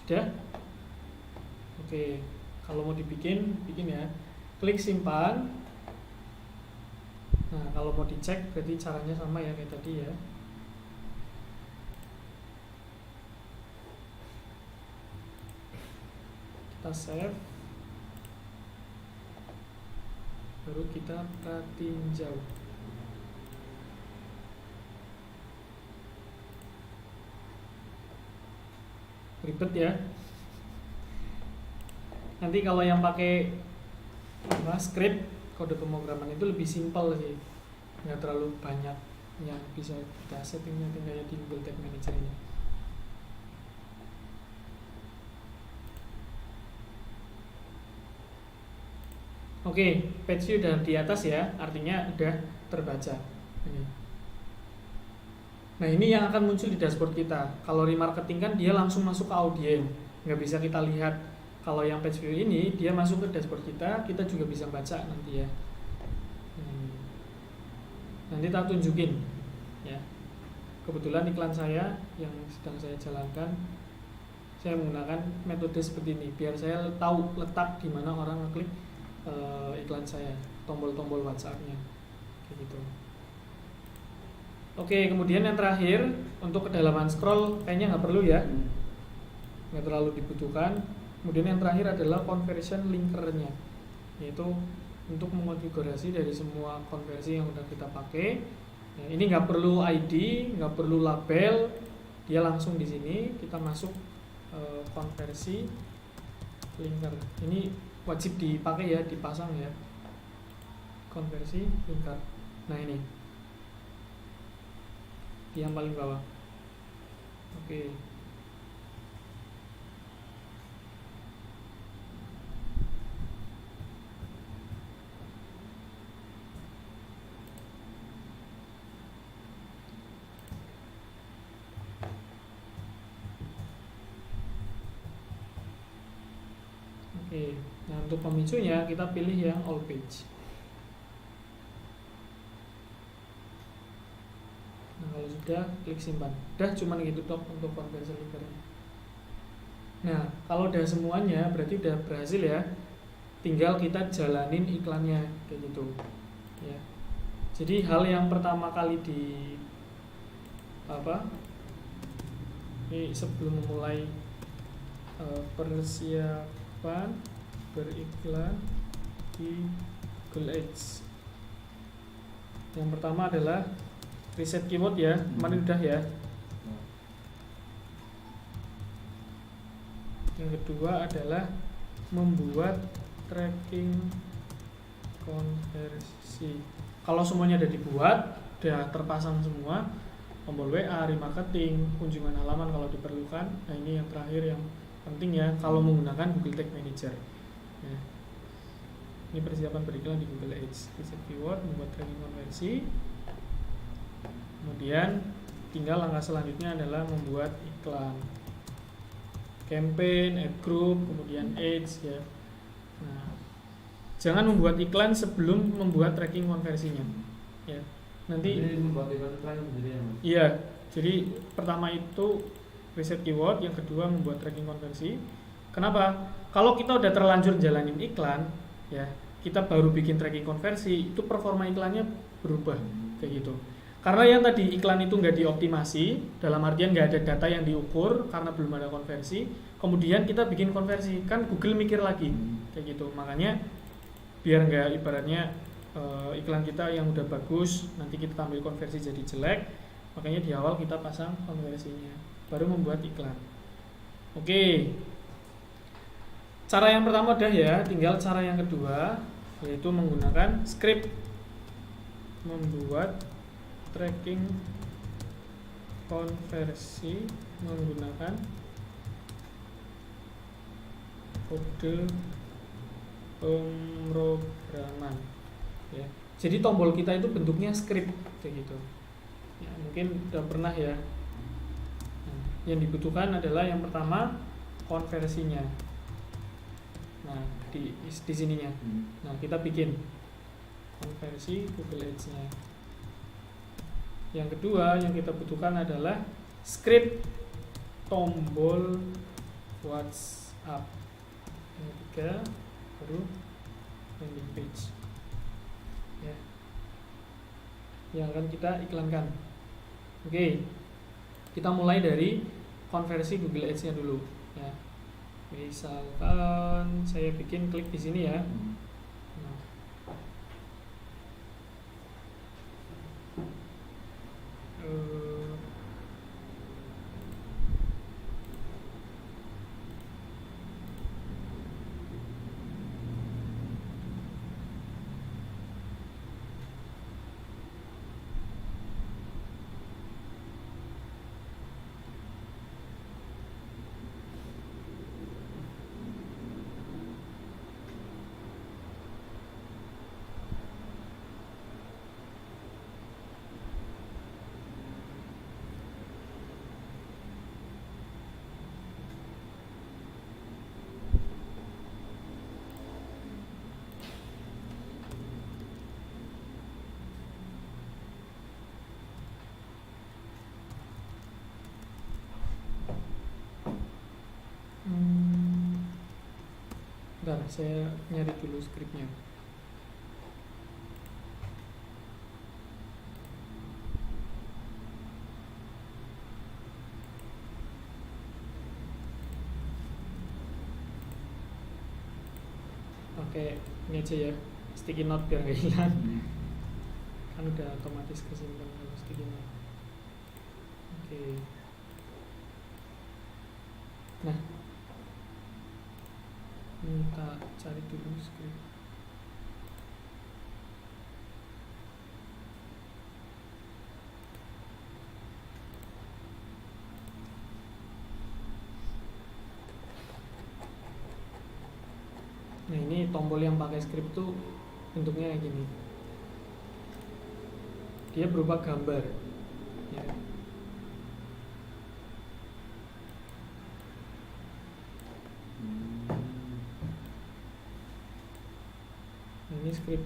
Sudah? Oke, kalau mau bikin ya. Klik simpan. Nah, kalau mau dicek berarti caranya sama ya kayak tadi ya. Kita save. Baru kita tinjau. Ribet ya. Nanti kalau yang pakai script kode pemrograman itu lebih simpel sih, nggak terlalu banyak yang bisa kita settingnya kayak di Google Tag Manager ini. Oke, page view udah di atas ya, artinya udah terbaca. Ini. Nah, ini yang akan muncul di dashboard kita. Kalau remarketing kan dia langsung masuk ke audien, nggak bisa kita lihat. Kalau yang page view ini dia masuk ke dashboard kita juga bisa baca nanti ya. Nanti tak tunjukin ya. Kebetulan iklan saya yang sedang saya jalankan, saya menggunakan metode seperti ini biar saya tahu letak di mana orang ngeklik iklan saya, tombol-tombol WhatsApp-nya kayak gitu. Oke, kemudian yang terakhir untuk kedalaman scroll kayaknya nggak perlu ya, nggak terlalu dibutuhkan. Kemudian yang terakhir adalah conversion linkernya, yaitu untuk mengonfigurasi dari semua konversi yang udah kita pakai. Ya, ini nggak perlu ID, nggak perlu label, dia langsung di sini kita masuk konversi linker. Ini wajib dipakai ya, dipasang ya, konversi linker. Nah ini yang paling bawah. Oke. Oke. Nah, untuk pemicunya kita pilih yang all page. Kalau sudah, klik simpan. Udah cuman gitu dok untuk konversi linkernya. Nah, kalau udah semuanya berarti udah berhasil ya. Tinggal kita jalanin iklannya kayak gitu. Ya. Jadi hal yang pertama kali ini sebelum memulai persiapan beriklan di Google Ads. Yang pertama adalah riset keyword ya, kemarin udah ya. Yang kedua adalah membuat tracking konversi. Kalau semuanya udah dibuat, udah terpasang semua, tombol WA, remarketing, kunjungan halaman kalau diperlukan. Nah ini yang terakhir yang penting ya kalau menggunakan Google Tag Manager. Nah, ini persiapan beriklan di Google Ads, reset keyword, membuat tracking konversi. Kemudian tinggal langkah selanjutnya adalah membuat iklan, campaign, ad group, kemudian ads ya. Nah, jangan membuat iklan sebelum membuat tracking konversinya. Ya, nanti. Jadi membuat iklan sendiri ya Mas? Iya, jadi pertama itu riset keyword, yang kedua membuat tracking konversi. Kenapa? Kalau kita udah terlanjur jalanin iklan, ya kita baru bikin tracking konversi, itu performa iklannya berubah kayak gitu. Karena yang tadi iklan itu nggak dioptimasi, dalam artian nggak ada data yang diukur karena belum ada konversi. Kemudian kita bikin konversi, kan Google mikir lagi kayak gitu. Makanya biar nggak ibaratnya iklan kita yang udah bagus nanti kita tampil konversi jadi jelek, makanya di awal kita pasang konversinya, baru membuat iklan. Oke. Cara yang pertama udah ya, tinggal cara yang kedua yaitu menggunakan script, membuat tracking konversi menggunakan kode pemrograman ya. Jadi tombol kita itu bentuknya script kayak gitu ya, mungkin udah pernah ya. Nah, yang dibutuhkan adalah yang pertama konversinya. Nah di sininya. Nah kita bikin konversi Google Ads-nya. Yang kedua yang kita butuhkan adalah script tombol WhatsApp. Yang ketiga baru landing page ya, yang akan kita iklankan. Oke, kita mulai dari konversi Google Ads-nya dulu ya. Misalkan saya bikin klik di sini ya. Bentar, saya nyari dulu skripnya. Oke, ini aja ya, sticky note biar gak hilang. Kan udah otomatis kesimpan kalau sticky note. Oke. Nah, minta cari dulu skrip. Nah ini tombol yang pakai skrip tuh bentuknya kayak gini. Dia berupa gambar ya. Ini skrip.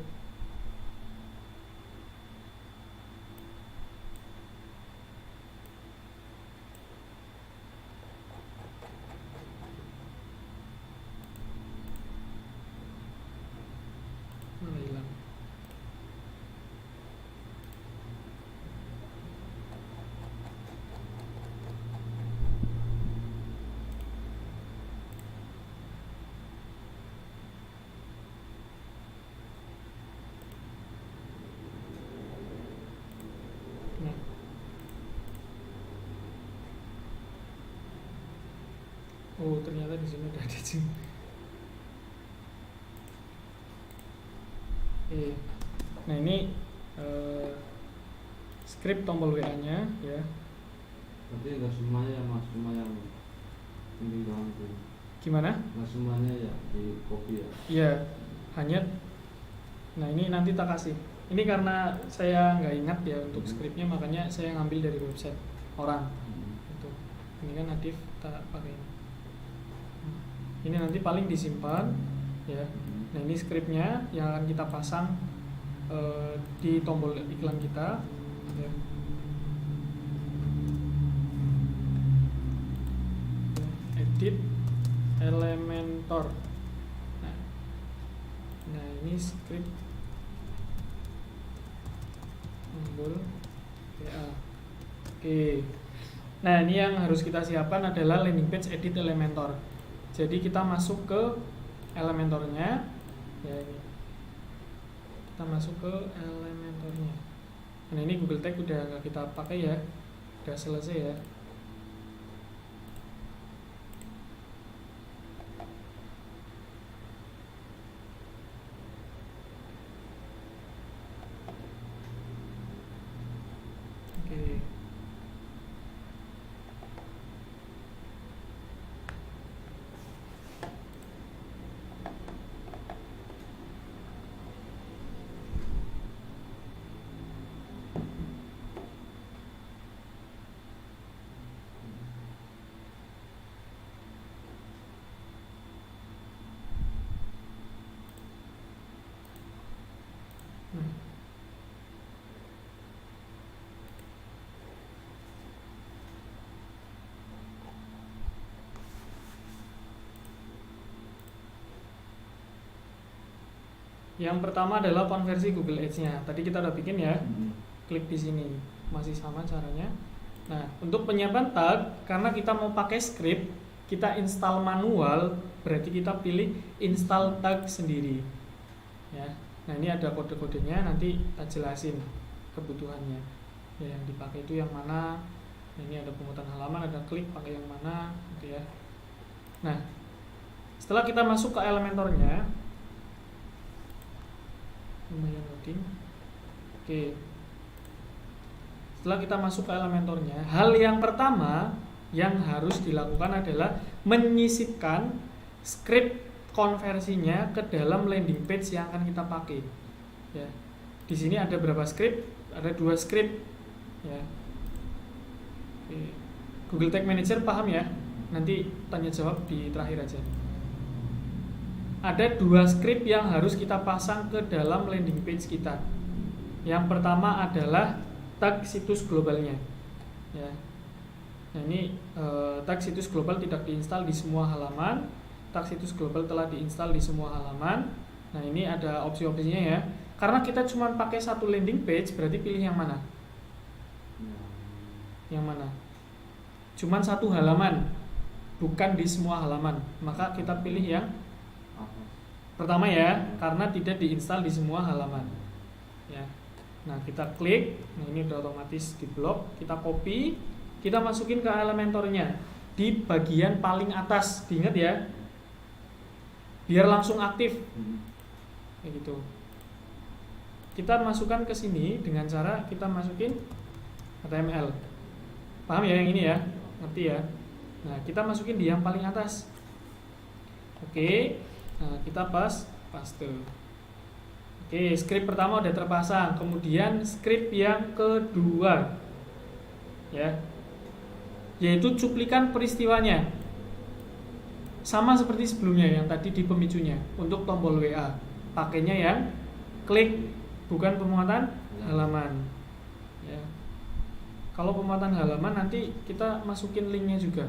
Mana hilang? Nah. Oh ternyata di sini udah ada sih. Nah ini script tombol WA-nya ya. Berarti enggak semuanya ya Mas, cuma yang tinggal itu. Gimana? Enggak semuanya ya di copy ya. Iya, hanya. Nah ini nanti tak kasih. Ini karena saya nggak ingat ya untuk scriptnya, makanya saya ngambil dari website orang. Itu. Ini kan Nadif tak pakai ini. Ini nanti paling disimpan ya. Nah ini scriptnya yang akan kita pasang di tombol iklan kita ya. Edit Elementor. Nah ini script tombol WA. Oke. Nah ini yang harus kita siapkan adalah landing page edit Elementor. Jadi kita masuk ke Elementornya ya ini. Kita masuk ke Elementornya. Nah ini Google Tag udah nggak kita pakai ya, udah selesai ya. Oke. Yang pertama adalah konversi Google Ads-nya. Tadi kita udah bikin ya. Klik di sini. Masih sama caranya. Nah, untuk penyiapan tag, karena kita mau pakai script, kita install manual, berarti kita pilih install tag sendiri. Ya. Nah, ini ada kode-kodenya, nanti kita jelasin kebutuhannya. Ya, yang dipakai itu yang mana? Nah, ini ada pemutusan halaman, ada klik pakai yang mana, gitu ya. Nah, setelah kita masuk ke Elementornya, lumayan loading. Oke. Setelah kita masuk ke Elementornya, hal yang pertama yang harus dilakukan adalah menyisipkan script konversinya ke dalam landing page yang akan kita pakai. Ya. Di sini ada berapa script? Ada 2 script. Ya. Oke. Google Tag Manager paham ya? Nanti tanya jawab di terakhir aja. Ada 2 script yang harus kita pasang ke dalam landing page kita. Yang pertama adalah tag situs globalnya. Ya. Nah ini tag situs global tidak diinstal di semua halaman. Tag situs global telah diinstal di semua halaman. Nah ini ada opsi-opsinya ya. Karena kita cuma pakai satu landing page, berarti pilih yang mana? Yang mana? Cuman satu halaman, bukan di semua halaman. Maka kita pilih yang pertama ya, karena tidak diinstal di semua halaman. Ya. Nah, kita klik. Nah, ini udah otomatis diblok. Kita copy, kita masukin ke Elementornya di bagian paling atas. Diingat ya. Biar langsung aktif. Kayak gitu. Kita masukkan ke sini dengan cara kita masukin HTML. Paham ya yang ini ya? Ngerti ya? Nah, kita masukin di yang paling atas. Oke. Nah, kita paste. Oke, script pertama udah terpasang. Kemudian script yang kedua, ya, yaitu cuplikan peristiwanya. Sama seperti sebelumnya yang tadi di pemicunya. Untuk tombol WA, pakainya yang klik, bukan pemuatan halaman. Ya. Kalau pemuatan halaman nanti kita masukin linknya juga.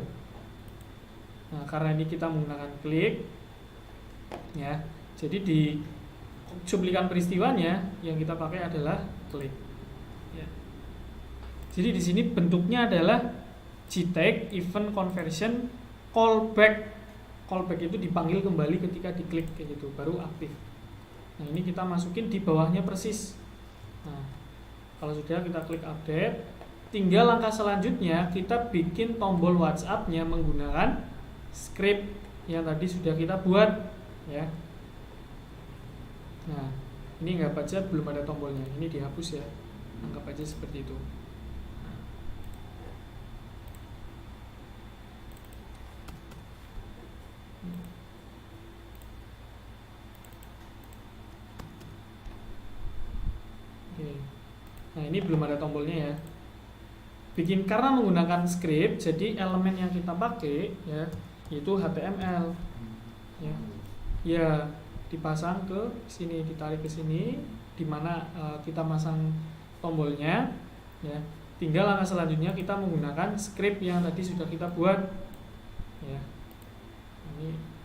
Nah, karena ini kita menggunakan klik. Ya, jadi di cuplikan peristiwanya yang kita pakai adalah klik. Ya. Jadi di sini bentuknya adalah JTAG event conversion callback. Callback itu dipanggil kembali ketika diklik kayak gitu, baru aktif. Nah ini kita masukin di bawahnya persis. Nah kalau sudah kita klik update, tinggal langkah selanjutnya kita bikin tombol WhatsApp-nya menggunakan script yang tadi sudah kita buat. Ya. Nah, ini nggak baca, belum ada tombolnya. Ini dihapus ya. anggap aja seperti itu. Nah. Oke. Nah, ini belum ada tombolnya ya. Bikin karena menggunakan script, jadi elemen yang kita pakai ya yaitu HTML. Ya. Ya, dipasang ke sini, ditarik ke sini di mana kita masang tombolnya ya. Tinggal langkah selanjutnya kita menggunakan script yang tadi sudah kita buat. Ya. Ini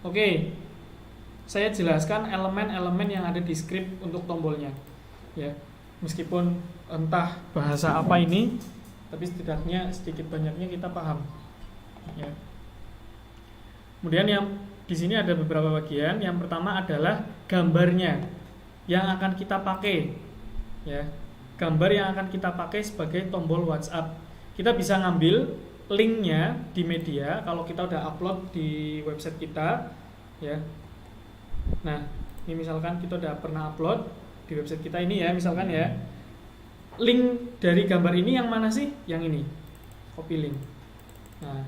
Oke, saya jelaskan elemen-elemen yang ada di script untuk tombolnya. Ya, meskipun entah bahasa apa ini, tapi setidaknya sedikit banyaknya kita paham. Ya. Kemudian yang di sini ada beberapa bagian. Yang pertama adalah gambarnya yang akan kita pakai. Ya, gambar yang akan kita pakai sebagai tombol WhatsApp. Kita bisa ngambil linknya di media kalau kita udah upload di website kita ya. Nah, ini misalkan kita udah pernah upload di website kita ini ya, misalkan ya. Link dari gambar ini yang mana sih? Yang ini. Copy link. Nah,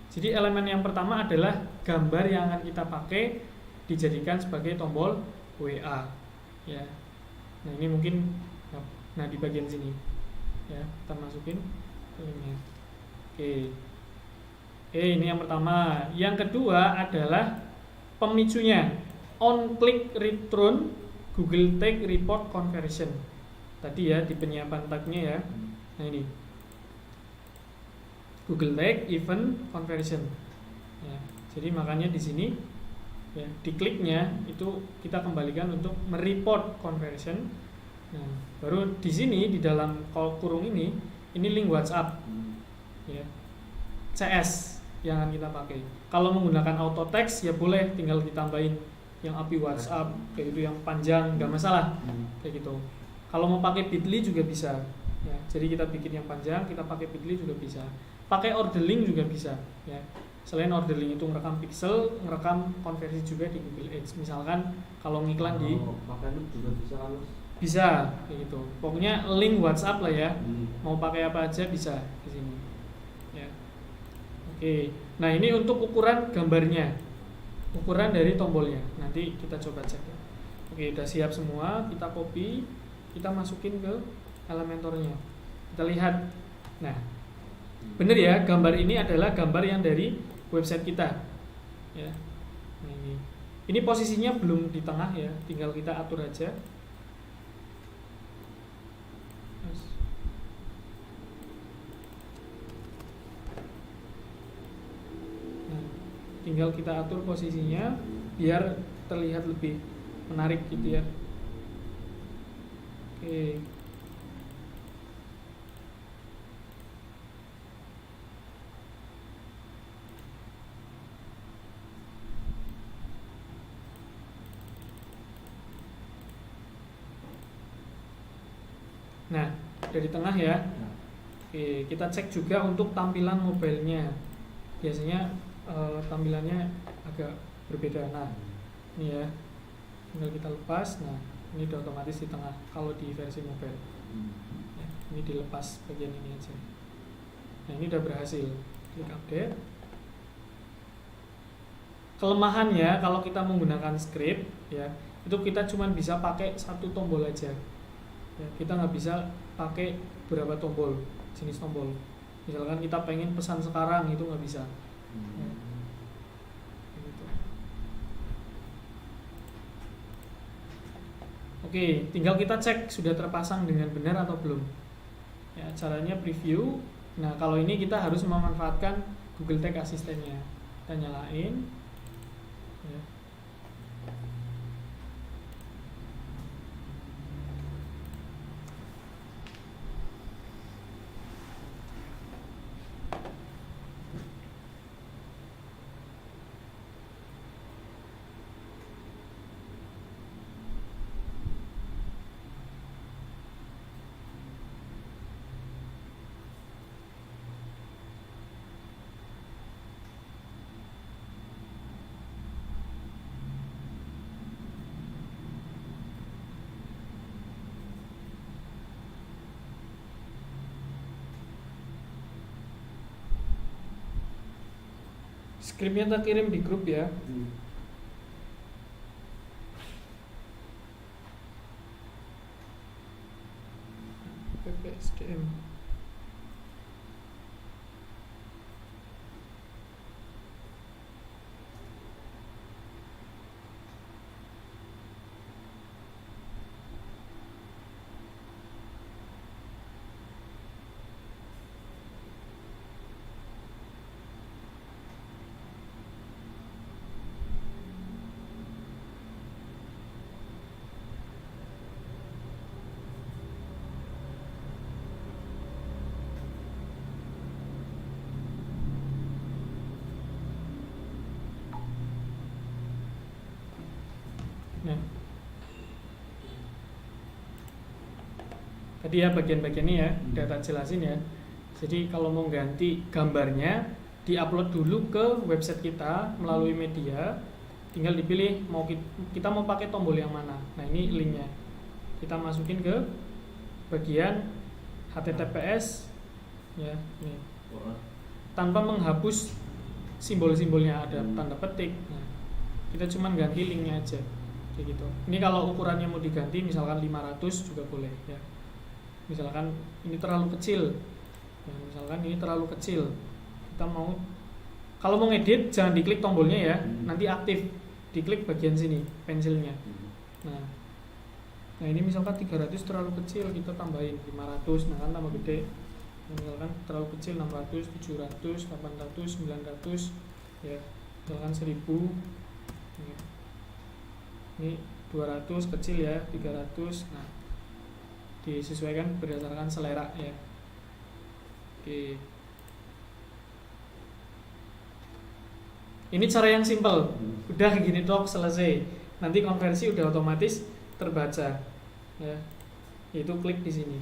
jadi elemen yang pertama adalah gambar yang akan kita pakai dijadikan sebagai tombol WA ya. Nah, ini mungkin di bagian sini ya, kita masukin linknya. Oke, ini yang pertama. Yang kedua adalah pemicunya, on click return Google Tag report conversion tadi ya, di penyiapan tagnya ya. Nah, ini Google Tag event conversion ya. Jadi makanya di sini ya, dikliknya itu kita kembalikan untuk mereport conversion. Nah, baru di sini di dalam kurung ini link WhatsApp ya, CS yang akan kita pakai. Kalau menggunakan auto text ya boleh tinggal ditambahin yang API WhatsApp kayak gitu, yang panjang nggak masalah kayak gitu. Kalau mau pakai Bitly juga bisa ya, jadi kita bikin yang panjang, kita pakai Bitly juga bisa. Pakai order link juga bisa ya. Selain order link itu ngerekam pixel, ngerekam konversi juga di Google Ads. Misalkan kalau ngiklan di pakai link juga bisa kan? Bisa kayak gitu. Pokoknya link WhatsApp lah ya. Mau pakai apa aja bisa di sini. Ya. Oke. Nah, ini untuk ukuran gambarnya. Ukuran dari tombolnya. Nanti kita coba cek ya. Oke, udah siap semua, kita copy, kita masukin ke Elementornya. Kita lihat. Nah, bener ya, gambar ini adalah gambar yang dari website kita. Ya. Nah, ini posisinya belum di tengah ya, tinggal kita atur aja. Tinggal kita atur posisinya biar terlihat lebih menarik gitu ya. Oke. Nah, dari tengah ya. Oke, kita cek juga untuk tampilan mobilenya. Biasanya tampilannya agak berbeda. Nah, ini ya, tinggal kita lepas. Nah, ini udah otomatis di tengah kalau di versi mobile ya, ini dilepas bagian ini aja. Nah, ini udah berhasil. Klik update. Kelemahannya kalau kita menggunakan script ya, itu kita cuma bisa pakai satu tombol aja ya, kita nggak bisa pakai beberapa tombol, jenis tombol. Misalkan kita pengen pesan sekarang, itu nggak bisa. Oke, tinggal kita cek sudah terpasang dengan benar atau belum. Ya, caranya preview. Nah, kalau ini kita harus memanfaatkan Google Tag asistennya. Kita nyalain. Ya. Skripnya tak kirim di grup ya. PPSDM. Nah, tadi ya bagian-bagian ini ya udah tak jelasin ya. Jadi kalau mau ganti gambarnya, diupload dulu ke website kita melalui media, tinggal dipilih kita mau pakai tombol yang mana. Nah ini linknya, kita masukin ke bagian HTTPS ya, ini tanpa menghapus simbol-simbolnya, ada tanda petik. Nah, kita cuma ganti linknya aja kayak gitu. Ini kalau ukurannya mau diganti misalkan 500 juga boleh ya. Misalkan ini terlalu kecil ya, misalkan ini terlalu kecil, kita mau, kalau mau ngedit jangan diklik tombolnya ya, nanti aktif, diklik bagian sini pensilnya. Nah ini misalkan 300 terlalu kecil, kita tambahin 500, nah kan tambah gede. Misalkan terlalu kecil 600, 700, 800, 900 ya, misalkan 1000 ya. Ini 200 kecil ya, 300. Nah disesuaikan berdasarkan selera ya. Oke, ini cara yang simple, udah gini dok selesai. Nanti konversi udah otomatis terbaca ya, yaitu klik di sini.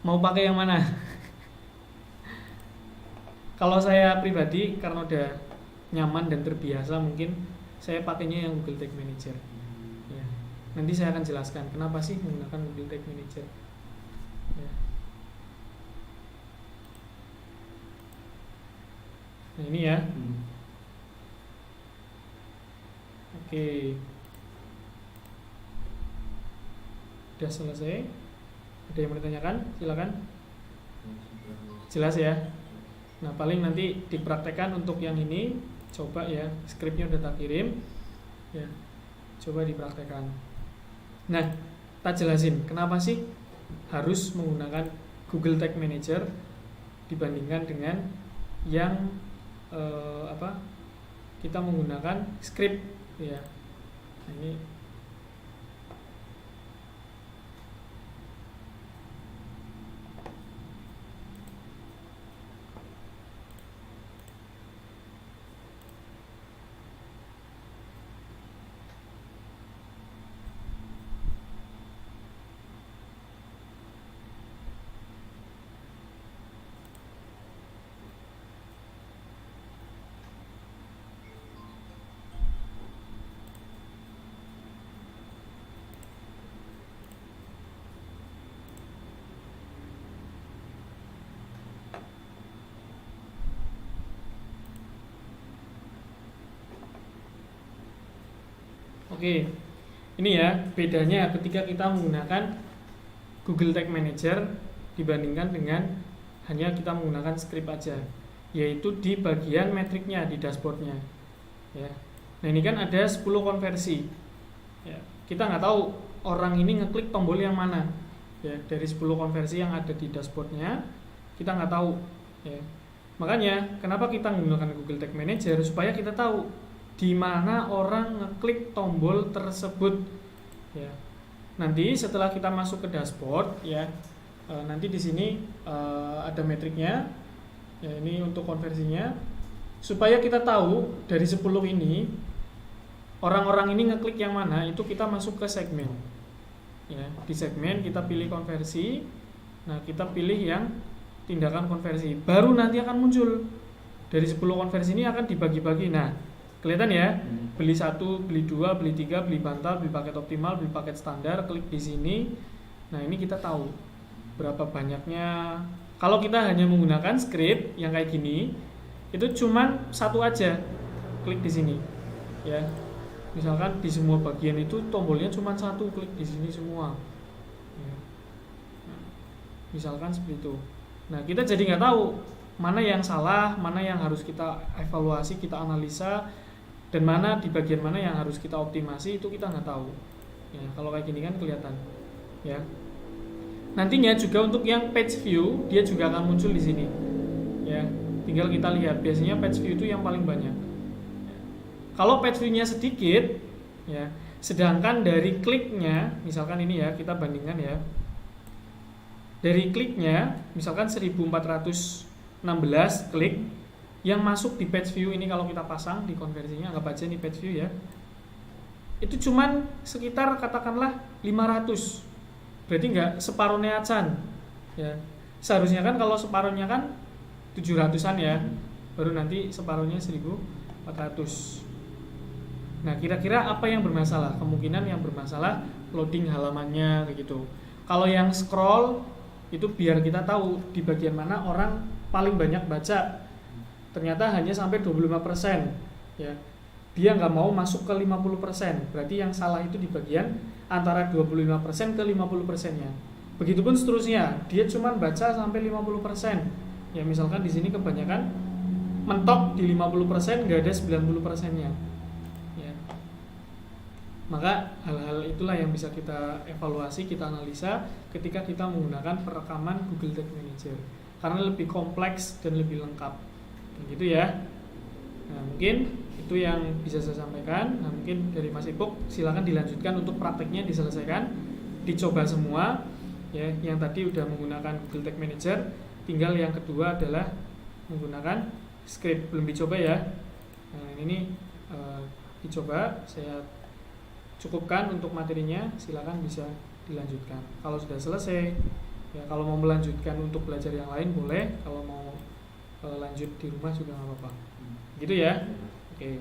Mau pakai yang mana? Kalau saya pribadi karena udah nyaman dan terbiasa, mungkin saya pakainya yang Google Tag Manager ya. Nanti saya akan jelaskan kenapa sih menggunakan Google Tag Manager ya. Nah ini ya. Oke, udah selesai. Ada yang mau ditanyakan? Silakan. Jelas ya. Nah paling nanti dipraktekkan untuk yang ini. Coba ya, skripnya udah tak kirim ya, coba dipraktekkan. Nah tak jelasin kenapa sih harus menggunakan Google Tag Manager dibandingkan dengan yang kita menggunakan script ya. Nah, ini oke, ini ya bedanya ketika kita menggunakan Google Tag Manager dibandingkan dengan hanya kita menggunakan script aja, yaitu di bagian metriknya di dashboardnya ya. Nah ini kan ada 10 konversi ya. Kita nggak tahu orang ini ngeklik tombol yang mana ya, dari 10 konversi yang ada di dashboardnya kita nggak tahu ya. Makanya kenapa kita menggunakan Google Tag Manager, supaya kita tahu di mana orang ngeklik tombol tersebut ya. Nanti setelah kita masuk ke dashboard ya, nanti di sini ada metriknya ya, ini untuk konversinya, supaya kita tahu dari 10 ini orang-orang ini ngeklik yang mana. Itu kita masuk ke segmen ya, di segmen kita pilih konversi. Nah kita pilih yang tindakan konversi, baru nanti akan muncul dari 10 konversi ini akan dibagi-bagi. Nah kelihatan ya, beli 1, beli 2, beli 3, beli bantal, beli paket optimal, beli paket standar, klik di sini. Nah ini kita tahu berapa banyaknya. Kalau kita hanya menggunakan script yang kayak gini, itu cuman satu aja, klik di sini ya. Misalkan di semua bagian itu tombolnya cuma satu, klik di sini semua ya. Nah, misalkan seperti itu. Nah, kita jadi nggak tahu mana yang salah, mana yang harus kita evaluasi, kita analisa, dan mana di bagian mana yang harus kita optimasi, itu kita nggak tahu ya. Kalau kayak gini kan kelihatan ya. Nantinya juga untuk yang page view, dia juga akan muncul di sini ya. Tinggal kita lihat, biasanya page view itu yang paling banyak. Kalau page view-nya sedikit ya, sedangkan dari kliknya, misalkan ini ya, kita bandingkan ya. Dari kliknya, misalkan 1416 klik yang masuk di page view ini, kalau kita pasang di konversinya, anggap aja ini page view ya. Itu cuman sekitar katakanlah 500. Berarti enggak separuhnya acan ya. Seharusnya kan kalau separuhnya kan 700-an ya. Baru nanti separuhnya 1400. Nah, kira-kira apa yang bermasalah? Kemungkinan yang bermasalah loading halamannya begitu. Kalau yang scroll itu biar kita tahu di bagian mana orang paling banyak baca. Ternyata hanya sampai 25% ya. Dia nggak mau masuk ke 50%. Berarti yang salah itu di bagian antara 25% ke 50%-nya. Begitupun seterusnya, dia cuma baca sampai 50%. Ya, misalkan di sini kebanyakan mentok di 50%, nggak ada 90%-nya. Maka hal-hal itulah yang bisa kita evaluasi, kita analisa ketika kita menggunakan perekaman Google Tag Manager, karena lebih kompleks dan lebih lengkap gitu ya. Nah, mungkin itu yang bisa saya sampaikan. Nah, mungkin dari Mas Ipuk silakan dilanjutkan untuk prakteknya, diselesaikan, dicoba semua ya. Yang tadi udah menggunakan Google Tag Manager, tinggal yang kedua adalah menggunakan script. Belum dicoba ya. Nah, ini dicoba. Saya cukupkan untuk materinya, silakan bisa dilanjutkan. Kalau sudah selesai, ya kalau mau melanjutkan untuk belajar yang lain boleh. Kalau mau lanjut di rumah juga nggak apa-apa. Gitu ya. Oke.